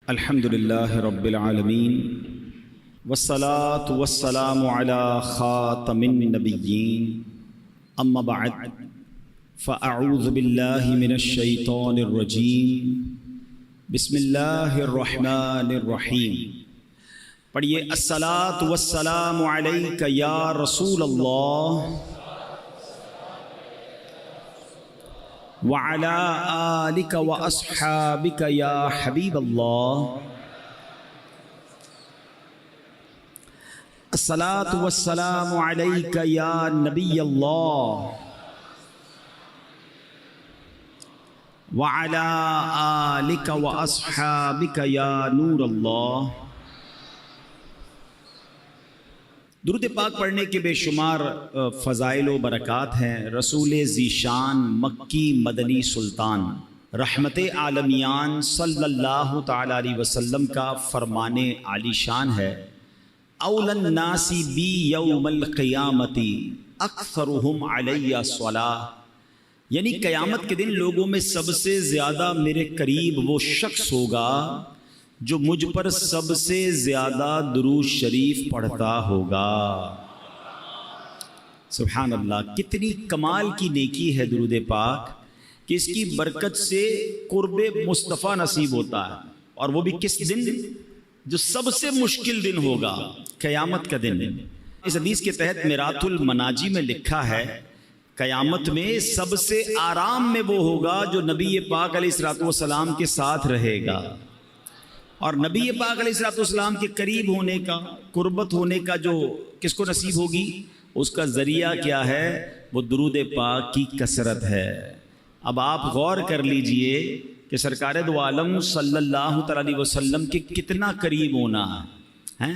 الحمدللہ رب العالمین والصلاة والسلام علی خاتم النبیین اما بعد فاعوذ باللہ من الشیطان الرجیم بسم اللہ الرحمن الرحیم۔ پڑھیے الصلاة والسلام علیک یا رسول اللہ وعلى آلك وأصحابك يا حبيب الله۔ الصلاة والسلام عليك يا نبي الله وعلى آلك وأصحابك يا نور الله۔ درود پاک پڑھنے کے بے شمار فضائل و برکات ہیں۔ رسول ذیشان مکی مدنی سلطان رحمت عالمیان صلی اللہ تعالی علیہ وسلم کا فرمان عالی شان ہے، اولی الناس بی یوم القیامت اکثرہم علی صلاۃ، یعنی قیامت کے دن لوگوں میں سب سے زیادہ میرے قریب وہ شخص ہوگا جو مجھ پر سب سے زیادہ درود شریف پڑھتا ہوگا۔ سبحان اللہ، کتنی کمال کی نیکی ہے درود پاک کہ اس کی برکت سے قرب مصطفیٰ نصیب ہوتا ہے، اور وہ بھی کس دن؟ جو سب سے مشکل دن ہوگا، قیامت کا دن۔ اس حدیث کے تحت میرات المناجی میں لکھا ہے قیامت میں سب سے آرام میں وہ ہوگا جو نبی پاک علیہ الصلوۃ والسلام کے ساتھ رہے گا، اور نبی پاک علیہ الصلوۃ والسلام کے قریب ہونے کا، قربت ہونے کا جو کس کو نصیب ہوگی، اس کا ذریعہ کیا ہے؟ وہ درود پاک کی کثرت ہے۔ اب آپ غور کر لیجئے کہ سرکار دو عالم صلی اللہ تعالی علیہ وسلم کے کتنا قریب ہونا ہے۔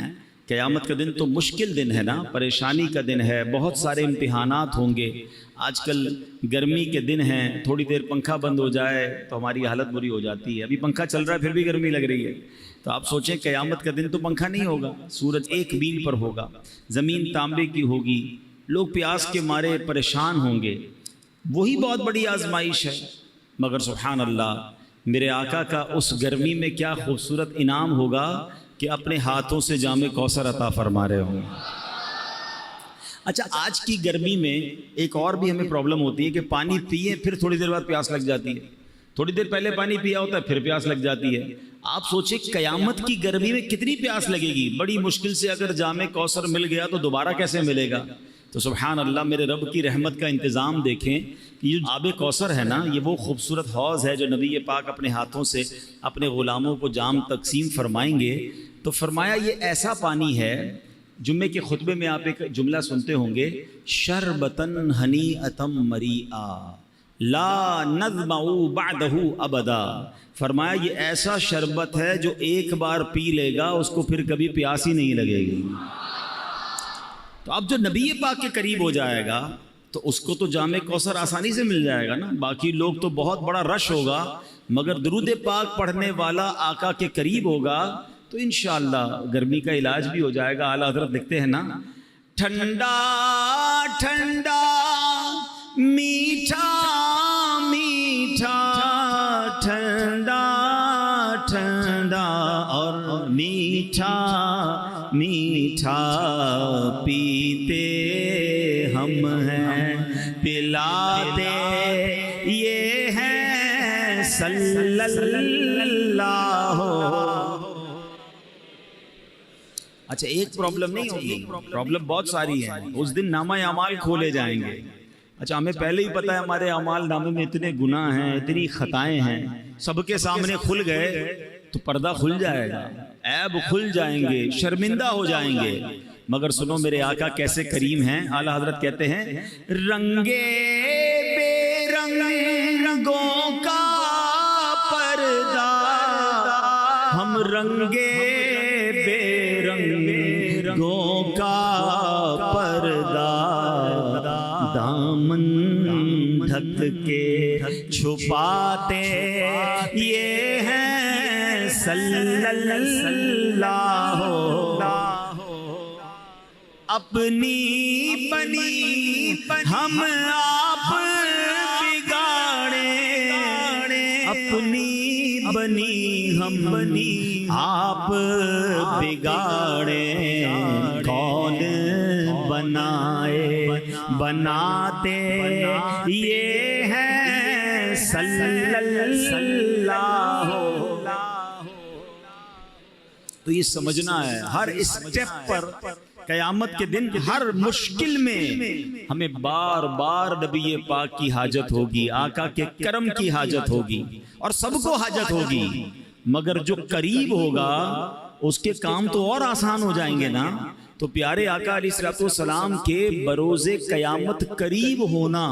قیامت کا دن تو مشکل دن ہے نا، پریشانی کا دن ہے، بہت سارے امتحانات ہوں گے۔ آج کل گرمی کے دن ہیں، تھوڑی دیر پنکھا بند ہو جائے تو ہماری حالت بری ہو جاتی ہے۔ ابھی پنکھا چل رہا ہے پھر بھی گرمی لگ رہی ہے، تو آپ سوچیں قیامت کا دن تو پنکھا نہیں ہوگا، سورج ایک میل پر ہوگا، زمین تانبے کی ہوگی، لوگ پیاس کے مارے پریشان ہوں گے۔ وہی بہت بڑی آزمائش ہے، مگر سبحان اللہ میرے آقا کا اس گرمی میں کیا خوبصورت انعام ہوگا کہ اپنے ہاتھوں سے جام کوثر عطا فرما رہے ہوں۔ اچھا، آج کی گرمی میں ایک اور بھی ہمیں پرابلم ہوتی ہے کہ پانی پیئے پھر تھوڑی دیر بعد پیاس لگ جاتی ہے، تھوڑی دیر پہلے پانی پیا ہوتا ہے پھر پیاس لگ جاتی ہے۔ آپ سوچیں قیامت کی گرمی میں کتنی پیاس لگے گی، بڑی مشکل سے اگر جام کوثر مل گیا تو دوبارہ کیسے ملے گا؟ تو سبحان اللہ میرے رب کی رحمت کا انتظام دیکھیں کہ یہ آب کوثر ہے نا، یہ وہ خوبصورت حوض ہے جو نبی پاک اپنے ہاتھوں سے اپنے غلاموں کو جام تقسیم فرمائیں گے۔ تو فرمایا یہ ایسا پانی ہے، جمعے کے خطبے میں آپ ایک جملہ سنتے ہوں گے، شربتن ہنیئتم مریئا لا نظمع بعدہ ابدا۔ فرمایا یہ ایسا شربت ہے جو ایک بار پی لے گا اس کو پھر کبھی پیاس ہی نہیں لگے گی۔ تو اب جو نبی پاک کے قریب ہو جائے گا تو اس کو تو جام کوثر آسانی سے مل جائے گا نا، باقی لوگ تو بہت بڑا رش ہوگا، مگر درود پاک پڑھنے والا آقا کے قریب ہوگا تو انشاءاللہ گرمی کا علاج بھی ہو جائے گا۔ اعلیٰ حضرت لکھتے ہیں نا، ٹھنڈا ٹھنڈا میٹھا میٹھا ٹھنڈا ٹھنڈا اور میٹھا میٹھا پیتے ہم ہیں، پلاتے یہ ہیں صلی اللہ۔ اچھا ایک پرابلم نہیں ہوگی، پرابلم بہت ساری ہیں۔ اس دن نامہ اعمال کھولے جائیں گے۔ اچھا ہمیں پہلے ہی پتہ ہے ہمارے اعمال نامے میں اتنے گناہ ہیں، اتنی خطائیں ہیں، سب کے سامنے کھل گئے تو پردہ کھل جائے گا، عیب کھل جائیں گے، شرمندہ ہو جائیں گے۔ مگر سنو میرے آقا کیسے کریم ہیں۔ اعلیٰ حضرت کہتے ہیں، رنگے بے رنگوں کا پردہ، ہم رنگے بے رنگوں کا پردہ دامن ڈھک کے چھپاتے یہ ہیں صلی اللہ۔ اپنی بنی ہم آپ بگاڑے، اپنی بنی آپ بگاڑیں کون بنائے، بناتے یہ ہے صلی اللہ۔ تو یہ سمجھنا ہے ہر اسٹیپ پر قیامت کے دن ہر مشکل میں ہمیں بار بار نبی پاک کی حاجت ہوگی، آقا کے کرم کی حاجت ہوگی، اور سب کو حاجت ہوگی، مگر جو قریب ہوگا اس کے کام تو اور آسان ہو جائیں گے نا۔ تو پیارے آقا علیہ الصلوۃ والسلام کے بروز قیامت قریب ہونا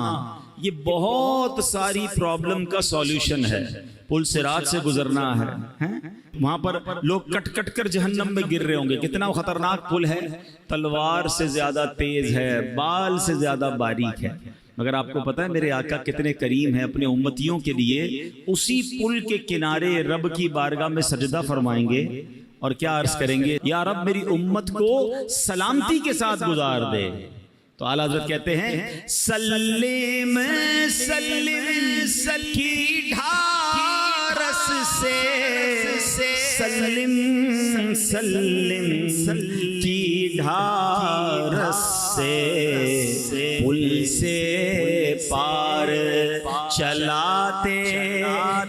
یہ بہت ساری پرابلم کا سولوشن ہے۔ پل صراط سے گزرنا ہے، وہاں پر لوگ کٹ کٹ کر جہنم میں گر رہے ہوں گے، کتنا خطرناک پل ہے، تلوار سے زیادہ تیز ہے، بال سے زیادہ باریک ہے، مگر آپ کو پتہ ہے میرے آقا کتنے کریم ہیں، اپنے امتیوں کے لیے اسی پل کے کنارے رب کی بارگاہ میں سجدہ فرمائیں گے اور کیا عرض کریں گے، یا رب میری امت کو سلامتی کے ساتھ گزار دے۔ تو اعلیٰ حضرت کہتے ہیں سلم سلم کی ڈھارس سے، سلم سلم کی ڈھارس سے، پل سے پار چلاتے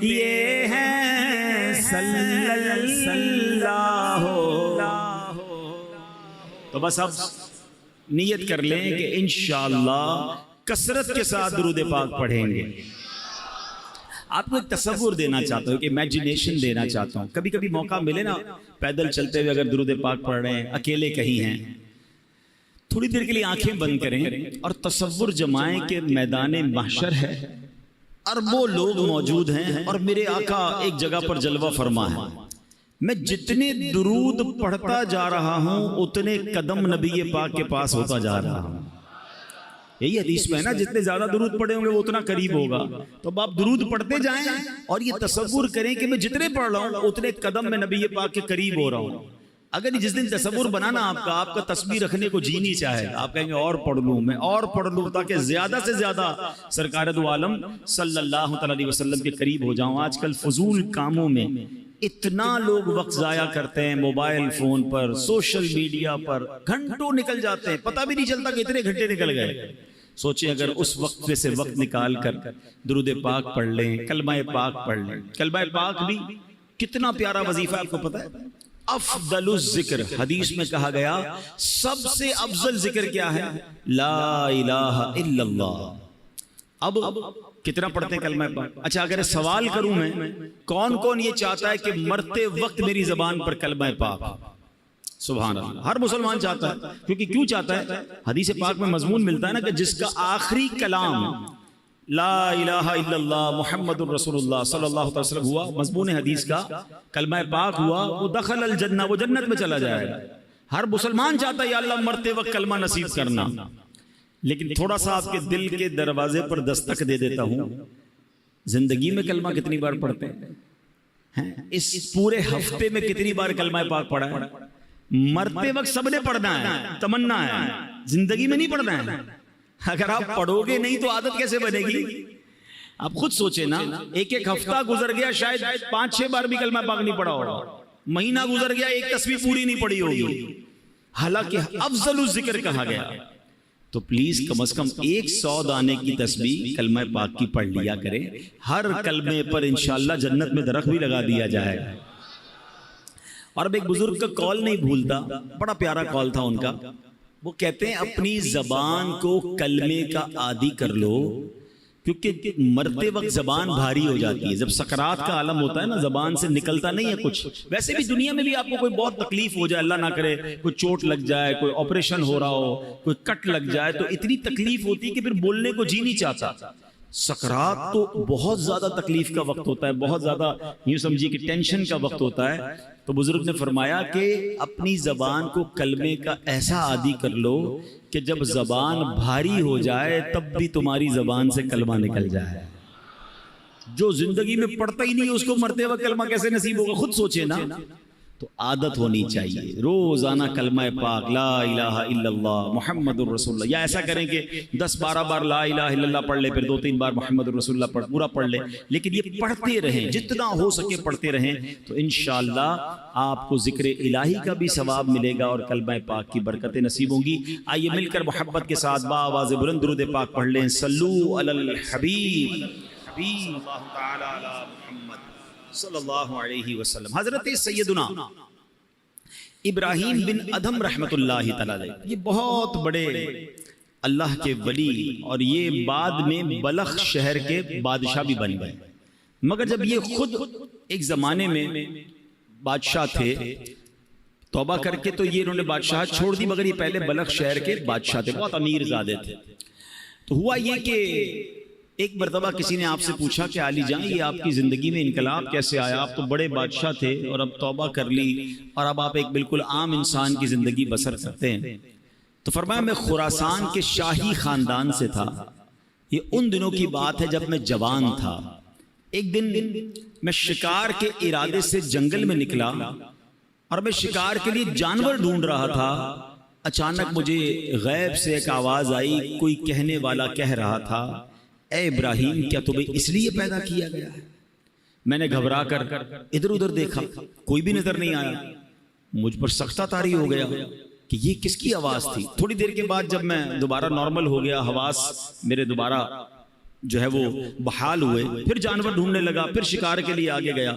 یہ ہیں صلی اللہ۔ تو بس اب نیت کر لیں کہ انشاءاللہ کثرت کے ساتھ درود پاک پڑھیں گے۔ آپ کو ایک تصور دینا چاہتا ہوں، ایک امیجنیشن دینا چاہتا ہوں، کبھی کبھی موقع ملے نا پیدل چلتے ہوئے اگر درود پاک پڑھ رہے ہیں، اکیلے کہیں ہیں، تھوڑی دیر کے لیے آنکھیں بند کریں اور تصور جمائیں کہ میدان محشر ہے، اربوں لوگ موجود ہیں اور میرے آقا ایک جگہ پر جلوہ فرما ہے، میں جتنے درود پڑھتا جا رہا ہوں اتنے قدم نبی پاک کے پاس ہوتا جا رہا ہوں۔ یہی حدیث میں ہے نا، جتنے زیادہ درود پڑھے ہوں گے وہ اتنا قریب ہوگا۔ تو اب آپ درود پڑھتے جائیں اور یہ تصور کریں کہ میں جتنے پڑھ رہا ہوں اتنے قدم میں نبی پاک کے قریب ہو رہا ہوں۔ اگر جس دن تصور بنانا آپ کا تسبیح رکھنے کو جی نہیں چاہے، آپ کہیں گے اور پڑھ لوں، میں اور پڑھ لوں تاکہ زیادہ سے زیادہ سرکار دو عالم صلی اللہ علیہ وسلم کے قریب ہو جاؤں۔ آج کل فضول کاموں میں اتنا لوگ وقت ضائع کرتے ہیں، موبائل فون پر، سوشل میڈیا پر گھنٹوں نکل جاتے ہیں، پتہ بھی نہیں چلتا کہ اتنے گھنٹے نکل گئے۔ سوچیں اگر اس وقت میں سے وقت نکال کر درود پاک پڑھ لیں، کلمہ پاک پڑھ لیں۔ کلمہ پاک بھی کتنا پیارا وظیفہ آپ کو پتہ ہے، افضل الذکر، حدیث میں کہا گیا سب سے افضل ذکر کیا ہے، لا الہ الا اللہ۔ اب کتنا پڑھتے ہیں کلمہ پاک؟ اچھا اگر سوال کروں میں، کون کون یہ چاہتا ہے کہ مرتے وقت میری زبان پر کلمہ پاک؟ سبحان اللہ، ہر مسلمان چاہتا ہے، کیونکہ کیوں چاہتا ہے؟ حدیث پاک میں مضمون ملتا ہے نا کہ جس کا آخری کلام لا الہ الا اللہ محمد الرسول اللہ صلی اللہ علیہ وسلم ہوا، مضمون حدیث کا کلمہ پاک ہوا، وہ دخل الجنہ، وہ جنت میں چلا جائے گا۔ ہر مسلمان چاہتا ہے یا اللہ مرتے وقت کلمہ نصیب کرنا، لیکن تھوڑا سا آپ کے دل کے دروازے پر دستک دے دیتا ہوں، زندگی میں کلمہ کتنی بار پڑھتے ہیں؟ اس پورے ہفتے میں کتنی بار کلمہ پاک پڑھا ہے؟ مرتے وقت سب نے پڑھنا ہے، تمنا ہے، زندگی میں نہیں پڑھنا ہے۔ اگر آپ پڑھو گے نہیں تو عادت کیسے بنے گی؟ آپ خود سوچیں نا، ایک ایک ہفتہ گزر گیا شاید 5-6 بار بھی کلمہ پاک نہیں پڑھا ہوگا، مہینہ گزر گیا ایک تسبیح پوری نہیں پڑھی ہوگی، حالانکہ افضل الذکر کہا گیا۔ تو پلیز کم از کم 100 دانے کی تسبیح کلمہ پاک کی پڑھ لیا کریں، ہر کلمے پر انشاءاللہ جنت میں درخت بھی لگا دیا جائے گا۔ اور اب ایک بزرگ کا کال نہیں بھولتا، بڑا پیارا کال تھا ان کا، وہ کہتے ہیں اپنی زبان کو کلمے کا عادی کر لو، کیونکہ مرتے وقت زبان بھاری ہو جاتی ہے، جب سکرات کا عالم ہوتا ہے نا زبان سے نکلتا نہیں ہے کچھ۔ ویسے بھی دنیا میں بھی آپ کو کوئی بہت تکلیف ہو جائے، اللہ نہ کرے کوئی چوٹ لگ جائے، کوئی آپریشن ہو رہا ہو، کوئی کٹ لگ جائے، تو اتنی تکلیف ہوتی ہے کہ پھر بولنے کو جی نہیں چاہتا۔ سکرات تو بہت زیادہ تکلیف کا وقت ہوتا ہے، بہت زیادہ یوں سمجھیے کہ ٹینشن کا وقت ہوتا ہے۔ تو بزرگ نے فرمایا کہ اپنی زبان کو کلمے کا ایسا عادی کر لو کہ جب زبان بھاری ہو جائے تب بھی تمہاری زبان سے کلمہ نکل جائے۔ جو زندگی میں پڑھتا ہی نہیں اس کو مرتے وقت کلمہ کیسے نصیب ہوگا؟ خود سوچے نا، تو عادت ہونی چاہیے روزانہ کلمہ پاک لا الہ الا اللہ محمد الرسول اللہ، یا ایسا کریں کہ 10-12 بار لا الہ الا اللہ پڑھ لیں، پھر 2-3 بار محمد الرسول اللہ پورا پڑھ لیں، لیکن یہ پڑھتے رہیں، جتنا ہو سکے پڑھتے رہیں، تو انشاءاللہ آپ کو ذکر الہی کا بھی ثواب ملے گا اور کلمہ پاک کی برکتیں نصیب ہوں گی۔ آئیے مل کر محبت کے ساتھ بآواز بلند درود پاک پڑھ لیں، صلو علی الحبیب صلی اللہ تعالی علی محمد صلی اللہ علیہ وسلم۔ حضرت سیدنا ابراہیم بن ادھم رحمت اللہ تعالی علیہ، یہ بہت بڑے اللہ کے ولی، اور یہ بعد میں بلخ شہر کے بادشاہ بھی بن گئے، مگر جب یہ خود ایک زمانے میں بادشاہ تھے، توبہ کر کے تو یہ انہوں نے بادشاہ چھوڑ دی، مگر یہ پہلے بلخ شہر کے بادشاہ تھے، بہت امیر زادے تھے۔ تو ہوا یہ کہ ایک مرتبہ کسی نے آپ سے پوچھا کہ علی جان، یہ آپ کی زندگی میں انقلاب کیسے آیا؟ آپ تو بڑے بادشاہ تھے اور اب توبہ کر لی اور اب آپ ایک بالکل عام انسان کی زندگی بسر کرتے ہیں۔ تو فرمایا میں خراسان کے شاہی خاندان سے تھا، یہ ان دنوں کی بات ہے جب میں جوان تھا۔ ایک دن میں شکار کے ارادے سے جنگل میں نکلا اور میں شکار کے لیے جانور ڈھونڈ رہا تھا، اچانک مجھے غیب سے ایک آواز آئی، کوئی کہنے والا کہہ رہا تھا، اے ابراہیم کیا تمہیں اس لیے پیدا کیا گیا ہے؟ میں نے گھبرا کر ادھر ادھر دیکھا، کوئی بھی نظر نہیں آیا، مجھ پر سختہ طاری ہو گیا کہ یہ کس کی آواز تھی۔ تھوڑی دیر کے بعد جب میں دوبارہ نارمل ہو گیا، حواس میرے دوبارہ جو ہے وہ بحال ہوئے، پھر جانور ڈھونڈنے لگا، پھر شکار کے لیے آگے گیا۔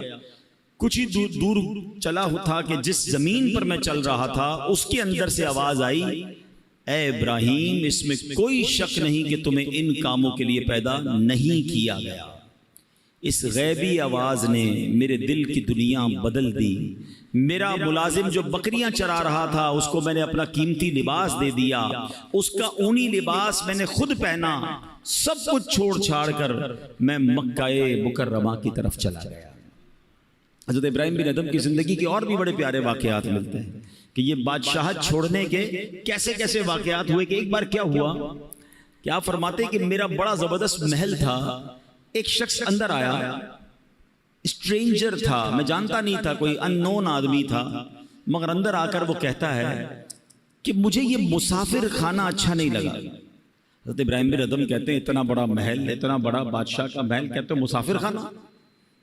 کچھ ہی دور چلا تھا کہ جس زمین پر میں چل رہا تھا اس کے اندر سے آواز آئی، اے ابراہیم اس میں کوئی شک نہیں کہ تمہیں ان کاموں کے لیے پیدا نہیں کیا گیا۔ اس غیبی آواز نے میرے دل کی دنیا بدل دی۔ میرا ملازم جو بکریاں چرا رہا تھا اس کو میں نے اپنا قیمتی لباس دے دیا، اس کا اونی لباس میں نے خود پہنا، سب کچھ چھوڑ چھاڑ کر میں مکہ مکرمہ کی طرف چلا گیا۔ حضرت ابراہیم بن ادھم کی زندگی کے اور بھی بڑے پیارے واقعات ملتے ہیں کہ یہ بادشاہت چھوڑنے کے کیسے کیسے واقعات ہوئے۔ کہ ایک بار کیا ہوا کہ آپ فرماتے کہ میرا بڑا زبردست محل تھا، ایک شخص اندر آیا، اسٹرینجر تھا، میں جانتا نہیں تھا، کوئی ان نون آدمی تھا، مگر اندر آ کر وہ کہتا ہے کہ مجھے یہ مسافر خانہ اچھا نہیں لگا۔ حضرت ابراہیم بن ادھم کہتے ہیں اتنا بڑا محل، اتنا بڑا بادشاہ کا محل، کہتے ہیں مسافر خانہ؟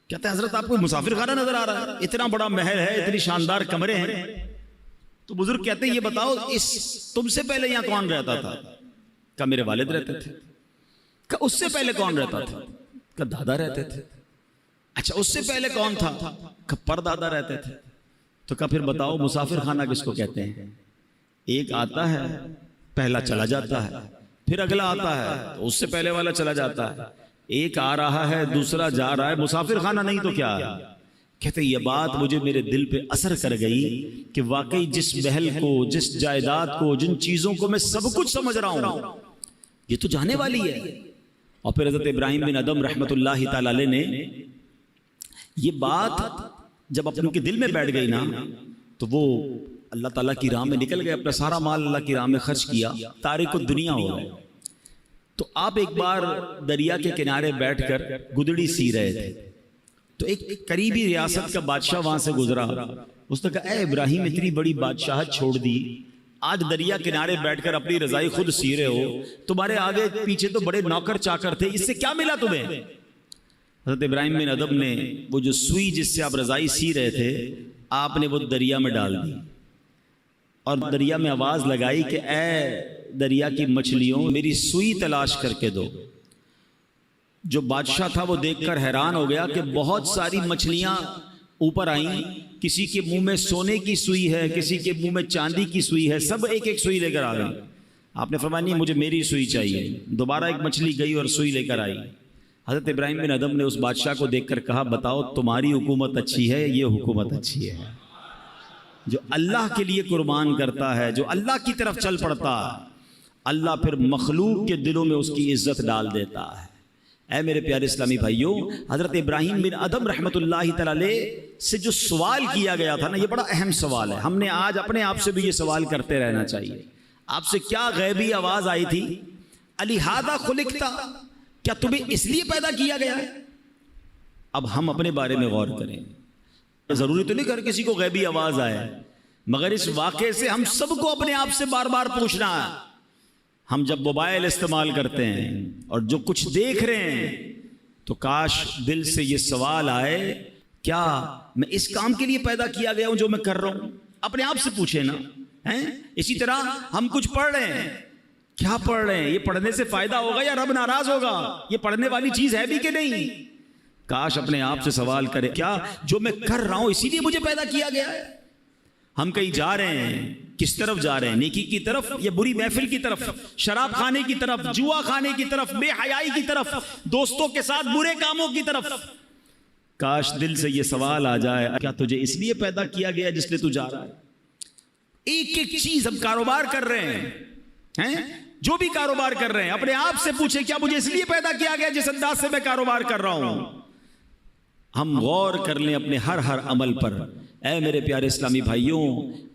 کہتے ہیں حضرت آپ کو مسافر خانہ نظر آ رہا ہے؟ اتنا بڑا محل ہے، اتنی شاندار کمرے ہیں۔ تو بزرگ کہتے ہیں یہ بتاؤ تم سے پہلے یہاں کون رہتا تھا؟ کہ میرے والد رہتے تھے۔ کہ اس سے پہلے کون رہتا تھا؟ کہ دادا رہتے تھے۔ اچھا اس سے پہلے کون تھا؟ کہ پردادا رہتے تھے۔ تو کہ پھر بتاؤ مسافر خانہ کس کو کہتے ہیں؟ ایک آتا ہے پہلا چلا جاتا ہے، پھر اگلا آتا ہے تو اس سے پہلے والا چلا جاتا ہے، ایک آ رہا ہے دوسرا جا رہا ہے، مسافر خانہ نہیں تو کیا ہے؟ کہتے یہ بات مجھے میرے دل پہ اثر کر گئی کہ واقعی جس محل کو، جس جائیداد کو، جن چیزوں کو میں سب کچھ سمجھ رہا ہوں یہ تو جانے والی ہے۔ اور پھر حضرت ابراہیم بن ادھم رحمت اللہ تعالی علیہ نے یہ بات جب اپنے کے دل میں بیٹھ گئی نا تو وہ اللہ تعالیٰ کی راہ میں نکل گئے، اپنا سارا مال اللہ کی راہ میں خرچ کیا، تارک الدنیا ہو گئے۔ تو آپ ایک بار دریا کے کنارے بیٹھ کر گدڑی سی رہے تھے، تو ایک قریبی ریاست کا بادشاہ وہاں سے گزرا، اس نے کہا اے ابراہیم اتنی بڑی بادشاہت چھوڑ دی، آج دریا کنارے بیٹھ کر اپنی رضائی خود سی رہے ہو، تمہارے آگے پیچھے تو بڑے نوکر چاکر تھے، اس سے کیا ملا تمہیں؟ حضرت ابراہیم بن ادھم نے وہ جو سوئی جس سے آپ رضائی سی رہے تھے آپ نے وہ دریا میں ڈال دی اور دریا میں آواز لگائی کہ اے دریا کی مچھلیوں میری سوئی تلاش کر کے دو۔ جو بادشاہ تھا وہ دیکھ کر حیران ہو گیا کہ بہت ساری مچھلیاں اوپر آئیں، کسی کے منہ میں سونے کی سوئی ہے، کسی کے منہ میں چاندی کی سوئی ہے، سب ایک ایک سوئی لے کر آ گئی۔ آپ نے فرمایا نہیں مجھے میری سوئی چاہیے۔ دوبارہ ایک مچھلی گئی اور سوئی لے کر آئی۔ حضرت ابراہیم بن ادھم نے اس بادشاہ کو دیکھ کر کہا بتاؤ تمہاری حکومت اچھی ہے یہ حکومت اچھی ہے؟ جو اللہ کے لیے قربان کرتا ہے، جو اللہ کی طرف چل پڑتا ہے، اللہ پھر مخلوق کے دلوں میں اس کی عزت ڈال دیتا ہے۔ اے میرے پیارے اسلامی بھائیوں، حضرت ابراہیم بن ادھم رحمت اللہ تعالی علیہ سے جو سوال کیا گیا تھا نا، یہ بڑا اہم سوال ہے۔ ہم نے آج اپنے آپ سے بھی یہ سوال کرتے رہنا چاہیے۔ آپ سے کیا غیبی آواز آئی تھی؟ الہذا خلقتا، کیا تمہیں اس لیے پیدا کیا گیا ہے؟ اب ہم اپنے بارے میں غور کریں۔ ضروری تو نہیں کہ ہر کسی کو غیبی آواز آئے، مگر اس واقعے سے ہم سب کو اپنے آپ سے بار بار پوچھنا ہے. ہم جب موبائل استعمال کرتے ہیں اور جو کچھ دیکھ رہے ہیں تو کاش دل سے یہ سوال آئے، کیا میں اس کام کے لیے پیدا کیا گیا ہوں جو میں کر رہا ہوں؟ اپنے آپ سے پوچھیں نا. اسی طرح ہم کچھ پڑھ رہے ہیں، کیا پڑھ رہے ہیں؟ یہ پڑھنے سے فائدہ ہوگا یا رب ناراض ہوگا؟ یہ پڑھنے والی چیز ہے بھی کہ نہیں؟ کاش اپنے آپ سے سوال کرے، کیا جو میں کر رہا ہوں اسی لیے مجھے پیدا کیا گیا ہے؟ ہم کہیں جا رہے ہیں، کس طرف جا رہے ہیں؟ نیکی کی طرف یا بری محفل کی طرف؟ شراب کھانے کی طرف، جوا کھانے کی طرف، بے حیائی کی طرف، دوستوں کے ساتھ برے کاموں کی طرف؟ کاش دل سے یہ سوال آ جائے، کیا تجھے اس لیے پیدا کیا گیا جس لیے تو جا رہا ہے؟ ایک ایک چیز ہم کاروبار کر رہے ہیں، جو بھی کاروبار کر رہے ہیں اپنے آپ سے پوچھیں، کیا مجھے اس لیے پیدا کیا گیا جس انداز سے میں کاروبار کر رہا ہوں؟ ہم غور کر لیں اپنے ہر عمل پر. اے میرے پیارے اسلامی بھائیوں،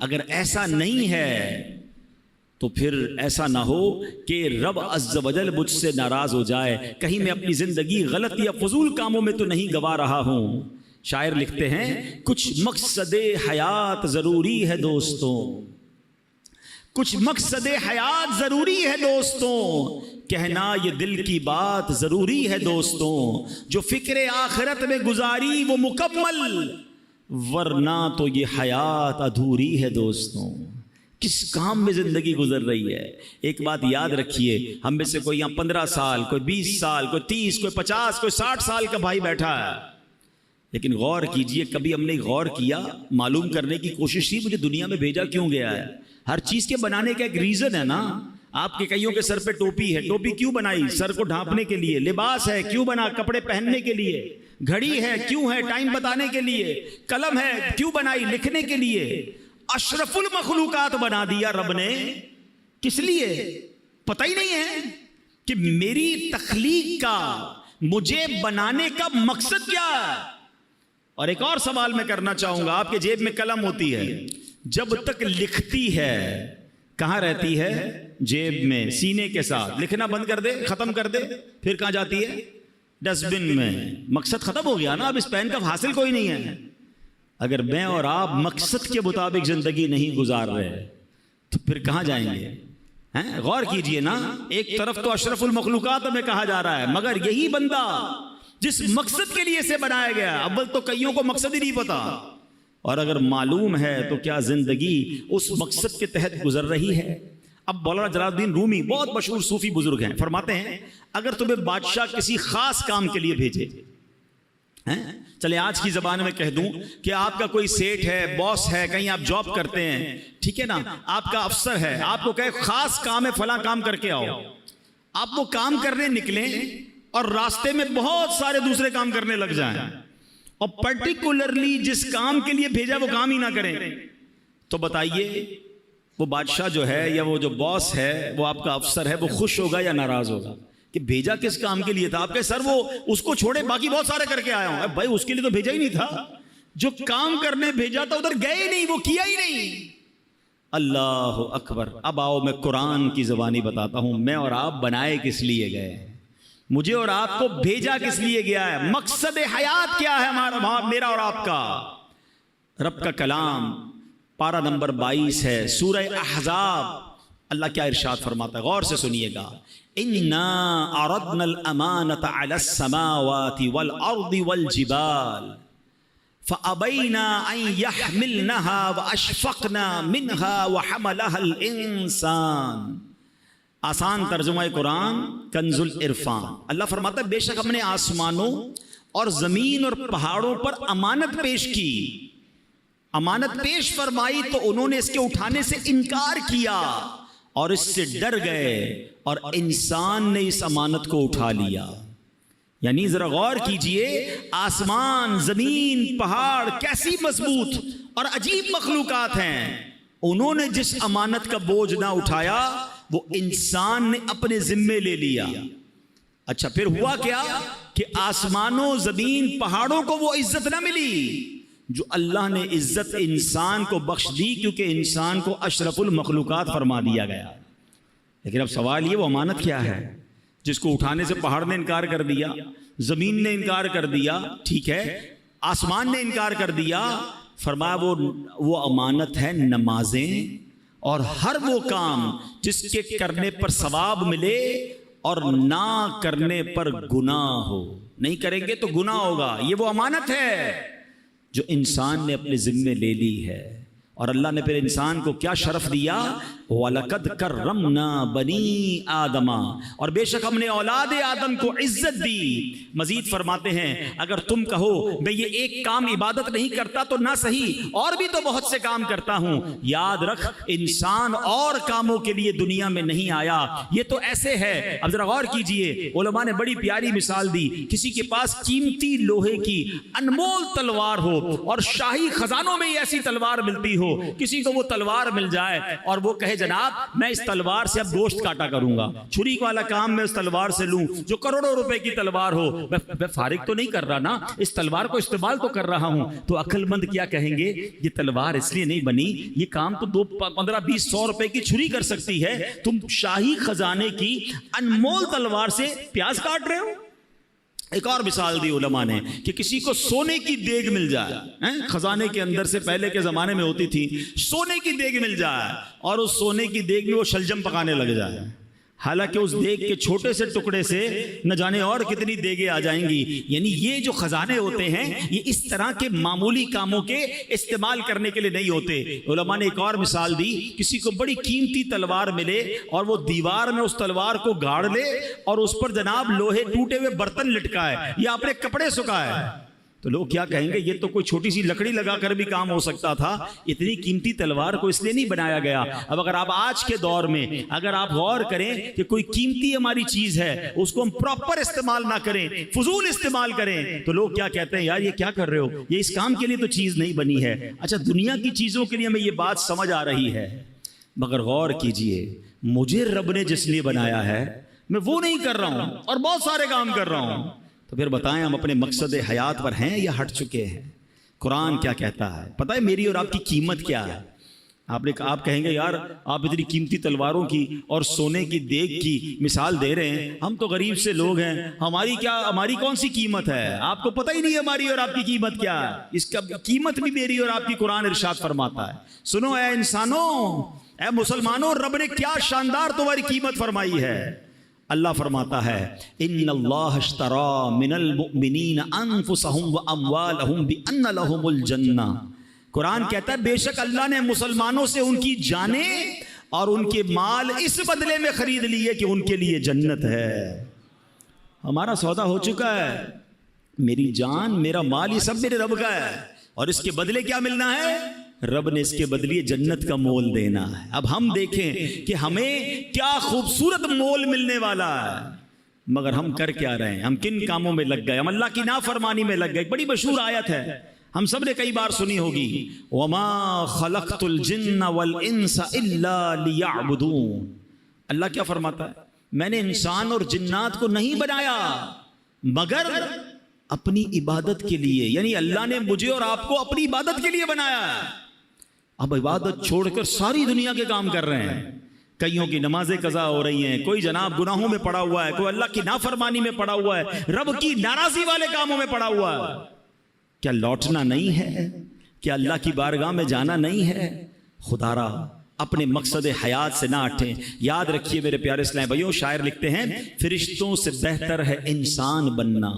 اگر ایسا نہیں ہے تو پھر ایسا نہ ہو کہ رب عز و جل مجھ سے ناراض ہو جائے، کہیں میں اپنی زندگی غلط یا فضول کاموں میں تو نہیں گوا رہا ہوں. شاعر لکھتے ہیں، کچھ مقصد حیات ضروری ہے دوستوں، کچھ مقصد حیات ضروری ہے دوستوں، کہنا یہ دل کی بات ضروری ہے دوستوں، جو فکر آخرت میں گزاری وہ مکمل، ورنہ تو یہ حیات ادھوری ہے دوستوں. کس کام میں زندگی گزر رہی ہے؟ ایک بات یاد رکھیے، ہم میں سے کوئی یہاں 15 سال، کوئی 20 سال، کوئی 30، کوئی 50، کوئی 60 سال کا بھائی بیٹھا ہے، لیکن غور کیجئے، کبھی ہم نے غور کیا، معلوم کرنے کی کوشش کی مجھے دنیا میں بھیجا کیوں گیا ہے؟ ہر چیز کے بنانے کا ایک ریزن ہے نا. آپ کے کئیوں کے سر پہ ٹوپی ہے، ٹوپی کیوں بنائی؟ سر کو ڈھانپنے کے لیے. لباس ہے کیوں بنا؟ کپڑے پہننے کے لیے. گھڑی ہے کیوں ہے؟ ٹائم بتانے کے لیے. قلم ہے کیوں بنائی؟ لکھنے کے لیے. اشرف المخلوقات بنا دیا رب نے، کس لیے؟ پتہ ہی نہیں ہے کہ میری تخلیق کا، مجھے بنانے کا مقصد کیا ہے. اور ایک اور سوال میں کرنا چاہوں گا، آپ کے جیب میں قلم ہوتی ہے، جب تک لکھتی ہے کہاں رہتی ہے؟ جیب میں، سینے کے ساتھ. لکھنا بند کر دے، ختم کر دے، پھر کہاں جاتی ہے؟ ڈسٹ بن میں. مقصد ختم ہو گیا نا، اب اس پین کا حاصل کوئی نہیں ہے. اگر میں اور آپ مقصد کے مطابق زندگی نہیں گزار رہے تو پھر کہاں جائیں گے؟ غور کیجئے نا، ایک طرف تو اشرف المخلوقات ہمیں کہا جا رہا ہے، مگر یہی بندہ جس مقصد کے لیے سے بنایا گیا، اول تو کئیوں کو مقصد ہی نہیں پتا، اور اگر معلوم ہے تو کیا زندگی اس مقصد کے تحت گزر رہی ہے؟ اب مولانا جلال الدین رومی بہت مشہور صوفی بزرگ ہیں، فرماتے ہیں اگر تمہیں بادشاہ کسی خاص کام کے لیے بھیجے، چلے آج کی زبان میں کہہ دوں کہ آپ کا کوئی سیٹ ہے، باس ہے، کہیں آپ جاب کرتے ہیں، ٹھیک ہے نا، آپ کا افسر ہے، آپ کو کہے خاص کام ہے، فلاں کام کر کے آؤ. آپ وہ کام کرنے نکلیں اور راستے میں بہت سارے دوسرے کام کرنے لگ جائیں، اور پرٹیکولرلی جس کام کے لیے بھیجا وہ کام ہی نہ کریں، تو بتائیے وہ بادشاہ جو ہے یا وہ جو باس ہے، وہ آپ کا افسر ہے، وہ خوش ہوگا یا ناراض ہوگا؟ کہ بھیجا کس کام کے لیے تھا؟ آپ کے سر وہ اس کو چھوڑے باقی بہت سارے کر کے آیا ہوں. بھائی اس کے لیے تو بھیجا ہی نہیں تھا، جو کام کرنے بھیجا تھا ادھر گئے نہیں، وہ کیا ہی نہیں. اللہ اکبر. اب آؤ میں قرآن کی زبانی بتاتا ہوں، میں اور آپ بنائے کس لیے گئے ہیں، مجھے اور آپ کو بھیجا کس لیے گیا ہے، مقصد حیات کیا ہے ہمارا، میرا اور آپ کا. رب کا کلام پارہ نمبر 22 ہے، سورہ احزاب. اللہ کیا ارشاد فرماتا ہے، غور سے سنیے گا. اِنَّا عَرَضْنَا الْأَمَانَةَ عَلَى السَّمَاوَاتِ وَالْأَرْضِ وَالْجِبَالِ فَأَبَيْنَا أَن يَحْمِلْنَهَا وَأَشْفَقْنَا مِنْهَا وَحَمَلَهَا الْإِنسَانُ. آسان ترجمہ قرآن کنز العرفان. اللہ فرماتا ہے بے شک ہم نے آسمانوں اور زمین اور پہاڑوں پر امانت پیش کی، امانت پیش فرمائی تو انہوں نے اس کے اٹھانے سے انکار کیا اور اس سے ڈر گئے، اور انسان نے اس امانت کو اٹھا لیا. یعنی ذرا غور کیجئے، آسمان، زمین، پہاڑ کیسی مضبوط اور عجیب مخلوقات ہیں، انہوں نے جس امانت کا بوجھ نہ اٹھایا وہ انسان نے اپنے ذمے لے لیا. اچھا پھر ہوا کیا کہ آسمانوں، زمین، پہاڑوں کو وہ عزت نہ ملی جو اللہ نے عزت انسان کو بخش دی، کیونکہ انسان کو اشرف المخلوقات فرما دیا گیا. لیکن اب سوال یہ، وہ امانت کیا ہے جس کو اٹھانے سے پہاڑ نے انکار کر دیا، زمین نے انکار کر دیا، ٹھیک ہے، آسمان نے انکار کر دیا، فرمایا وہ امانت ہے نمازیں اور ہر وہ کام جس کے کرنے پر ثواب ملے اور نہ کرنے پر گناہ ہو. نہیں کریں گے تو گناہ ہوگا. یہ وہ امانت ہے جو انسان نے اپنے ذمے لے لی ہے. اور اللہ نے پھر انسان کو کیا شرف دیا؟ وَلَقَدْ كَرَّمْنَا بَنِي آدَمَ، اور بے شک ہم نے اولاد آدم کو عزت دی. مزید فرماتے ہیں اگر تم کہو میں یہ ایک کام عبادت نہیں کرتا تو نہ صحیح، اور بھی تو بہت سے کام کرتا ہوں. یاد رکھ انسان اور کاموں کے لیے دنیا میں نہیں آیا. یہ تو ایسے ہے. اب ذرا غور کیجئے، علماء نے بڑی پیاری مثال دی. کسی کے پاس قیمتی لوہے کی انمول تلوار ہو اور شاہی خزانوں میں ایسی تلوار ملتی ہو، کسی کو وہ تلوار مل جائے اور وہ کہے جناب میں اس تلوار سے اب گوشت کاٹا کروں گا، چھری والا کام میں اس تلوار سے لوں جو کروڑوں روپے کی تلوار ہو، میں فارغ تو نہیں کر رہا نا، اس تلوار کو استعمال تو کر رہا ہوں. تو عقل مند کیا کہیں گے؟ یہ تلوار اس لیے نہیں بنی، یہ کام تو 15-20-100 روپے کی چھری کر سکتی ہے، تم شاہی خزانے کی انمول تلوار سے پیاز کاٹ رہے ہو. ایک اور مثال دی علماء نے کہ کسی کو سونے کی دیگ مل جائے، خزانے کے اندر سے پہلے کے زمانے میں ہوتی تھی، سونے کی دیگ مل جائے اور اس سونے کی دیگ میں وہ شلجم پکانے لگ جائے. حالانکہ اس دیگ کے چھوٹے سے ٹکڑے سے نہ جانے اور کتنی دیگیں آ جائیں گی. یعنی یہ جو خزانے ہوتے ہیں یہ اس طرح کے معمولی کاموں کے استعمال کرنے کے لیے نہیں ہوتے. علماء نے ایک اور مثال دی، کسی کو بڑی قیمتی تلوار ملے اور وہ دیوار میں اس تلوار کو گاڑ لے اور اس پر جناب لوہے ٹوٹے ہوئے برتن لٹکائے یا اپنے کپڑے سکھائے، تو لوگ کیا کہیں گے؟ یہ تو کوئی چھوٹی سی لکڑی لگا کر بھی کام ہو سکتا تھا، اتنی قیمتی تلوار کو اس لیے نہیں بنایا گیا. اب اگر آپ آج کے دور میں اگر آپ غور کریں کہ کوئی قیمتی ہماری چیز ہے اس کو ہم پراپر استعمال نہ کریں، فضول استعمال کریں، تو لوگ کیا کہتے ہیں؟ یار یہ کیا کر رہے ہو، یہ اس کام کے لیے تو چیز نہیں بنی ہے. اچھا دنیا کی چیزوں کے لیے ہمیں یہ بات سمجھ آ رہی ہے، مگر غور کیجئے مجھے رب نے جس لیے بنایا ہے میں وہ نہیں کر رہا ہوں اور بہت سارے کام کر رہا ہوں. تو پھر بتائیں ہم اپنے مقصد حیات پر ہیں یا ہٹ چکے ہیں؟ قرآن کیا کہتا ہے؟ پتہ ہے میری اور آپ کی قیمت کیا ہے؟ آپ کہیں گے یار آپ اتنی قیمتی تلواروں کی اور سونے کی دیگ کی مثال دے رہے ہیں، ہم تو غریب سے لوگ ہیں، ہماری کون سی قیمت ہے؟ آپ کو پتہ ہی نہیں ہماری اور آپ کی قیمت کیا ہے. اس کا قیمت بھی میری اور آپ کی قرآن ارشاد فرماتا ہے. سنو اے انسانوں، اے مسلمانوں، رب نے کیا شاندار تمہاری قیمت فرمائی ہے. اللہ فرماتا ہے ان اللہ اشترى من المؤمنین انفسهم واموالهم بان لهم الجنہ. قرآن کہتا ہے بے شک اللہ نے مسلمانوں سے ان کی جانیں اور ان کے مال اس بدلے میں خرید لیے کہ ان کے لیے جنت ہے. ہمارا سودا ہو چکا ہے، میری جان میرا مال یہ سب میرے رب کا ہے، اور اس کے بدلے کیا ملنا ہے؟ رب نے اس کے بدلے جنت کا مول دینا ہے. اب ہم دیکھیں کہ ہمیں کیا خوبصورت مول ملنے والا ہے، مگر ہم کر کیا رہے ہیں؟ ہم کن کاموں میں لگ گئے؟ ہم اللہ کی نافرمانی میں لگ گئے. ایک بڑی مشہور آیت ہے، ہم سب نے کئی بار سنی ہوگی، وَمَا خَلَقْتُ الْجِنَّ وَالْإِنسَ إِلَّا لِيَعْبُدُونَ. اللہ کیا فرماتا ہے؟ میں نے انسان اور جنات کو نہیں بنایا مگر اپنی عبادت کے لیے. یعنی اللہ نے مجھے اور آپ کو اپنی عبادت کے لیے بنایا ہے. اب عبادت چھوڑ کر ساری دنیا کے کام کر رہے ہیں. کئیوں کی نمازیں قضا ہو رہی ہیں، کوئی جناب گناہوں میں پڑا ہوا ہے، کوئی اللہ کی نافرمانی میں پڑا ہوا ہے، رب کی ناراضی والے کاموں میں پڑا ہوا ہے. کیا لوٹنا نہیں ہے؟ کیا اللہ کی بارگاہ میں جانا نہیں ہے؟ خدا را اپنے مقصد حیات سے نہ ہٹیں. یاد رکھیے میرے پیارے اسلام بھائیوں، شاعر لکھتے ہیں فرشتوں سے بہتر ہے انسان بننا،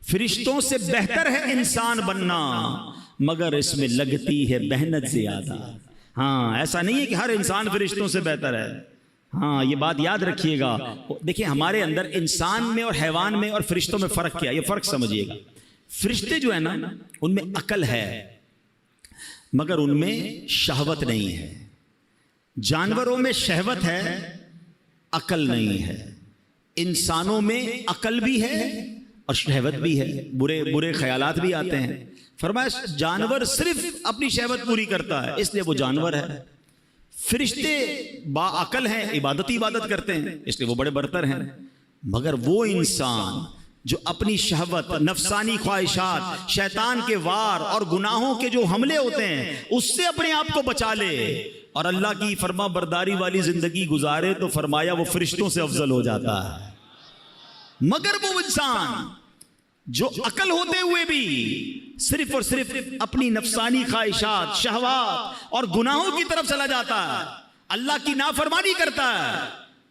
فرشتوں سے بہتر ہے انسان بننا، مگر اس میں لگتی ہے محنت زیادہ. ہاں ایسا نہیں ہے کہ ہر انسان فرشتوں سے بہتر ہے. ہاں یہ بات یاد رکھیے گا. دیکھیں ہمارے اندر انسان میں اور حیوان میں اور فرشتوں میں فرق کیا ہے؟ یہ فرق سمجھیے گا. فرشتے جو ہے نا ان میں عقل ہے مگر ان میں شہوت نہیں ہے. جانوروں میں شہوت ہے، عقل نہیں ہے. انسانوں میں عقل بھی ہے اور شہوت بھی ہے، برے خیالات بھی آتے ہیں. فرمایا جانور صرف اپنی شہوت پوری کرتا ہے اس لیے وہ جانور ہے. فرشتے با عقل ہیں، عبادت کرتے ہیں اس لیے وہ بڑے برتر ہیں. مگر وہ انسان جو اپنی شہوت، نفسانی خواہشات، شیطان کے وار اور گناہوں کے جو حملے ہوتے ہیں اس سے اپنے آپ کو بچا لے اور اللہ کی فرما برداری والی زندگی گزارے تو فرمایا وہ فرشتوں سے افضل ہو جاتا ہے. مگر وہ انسان جو عقل ہوتے ہوئے بھی صرف اور صرف اپنی نفسانی خواہشات، شہوات اور گناہوں کی طرف چلا جاتا ہے، اللہ کی نافرمانی کرتا ہے،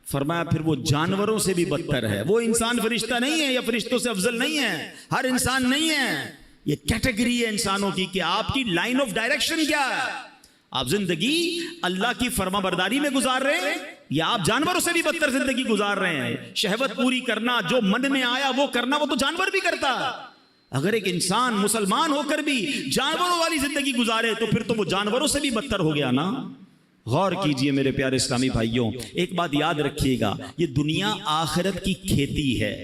فرمایا پھر وہ جانوروں سے بھی بدتر ہے. وہ انسان فرشتہ نہیں ہے یا فرشتوں سے افضل نہیں ہے، ہر انسان نہیں ہے. یہ کیٹیگری ہے انسانوں کی کہ آپ کی لائن آف ڈائریکشن کیا ہے. آپ زندگی اللہ کی فرما برداری میں گزار رہے ہیں یا آپ جانوروں سے بھی بدتر زندگی گزار رہے ہیں. شہوت پوری کرنا، جو من میں آیا وہ کرنا، وہ تو جانور بھی کرتا. اگر ایک انسان مسلمان ہو کر بھی جانوروں والی زندگی گزارے تو پھر تو وہ جانوروں سے بھی بدتر ہو گیا نا. غور کیجئے میرے پیارے اسلامی بھائیوں، ایک بات یاد رکھیے گا، یہ دنیا آخرت کی کھیتی ہے.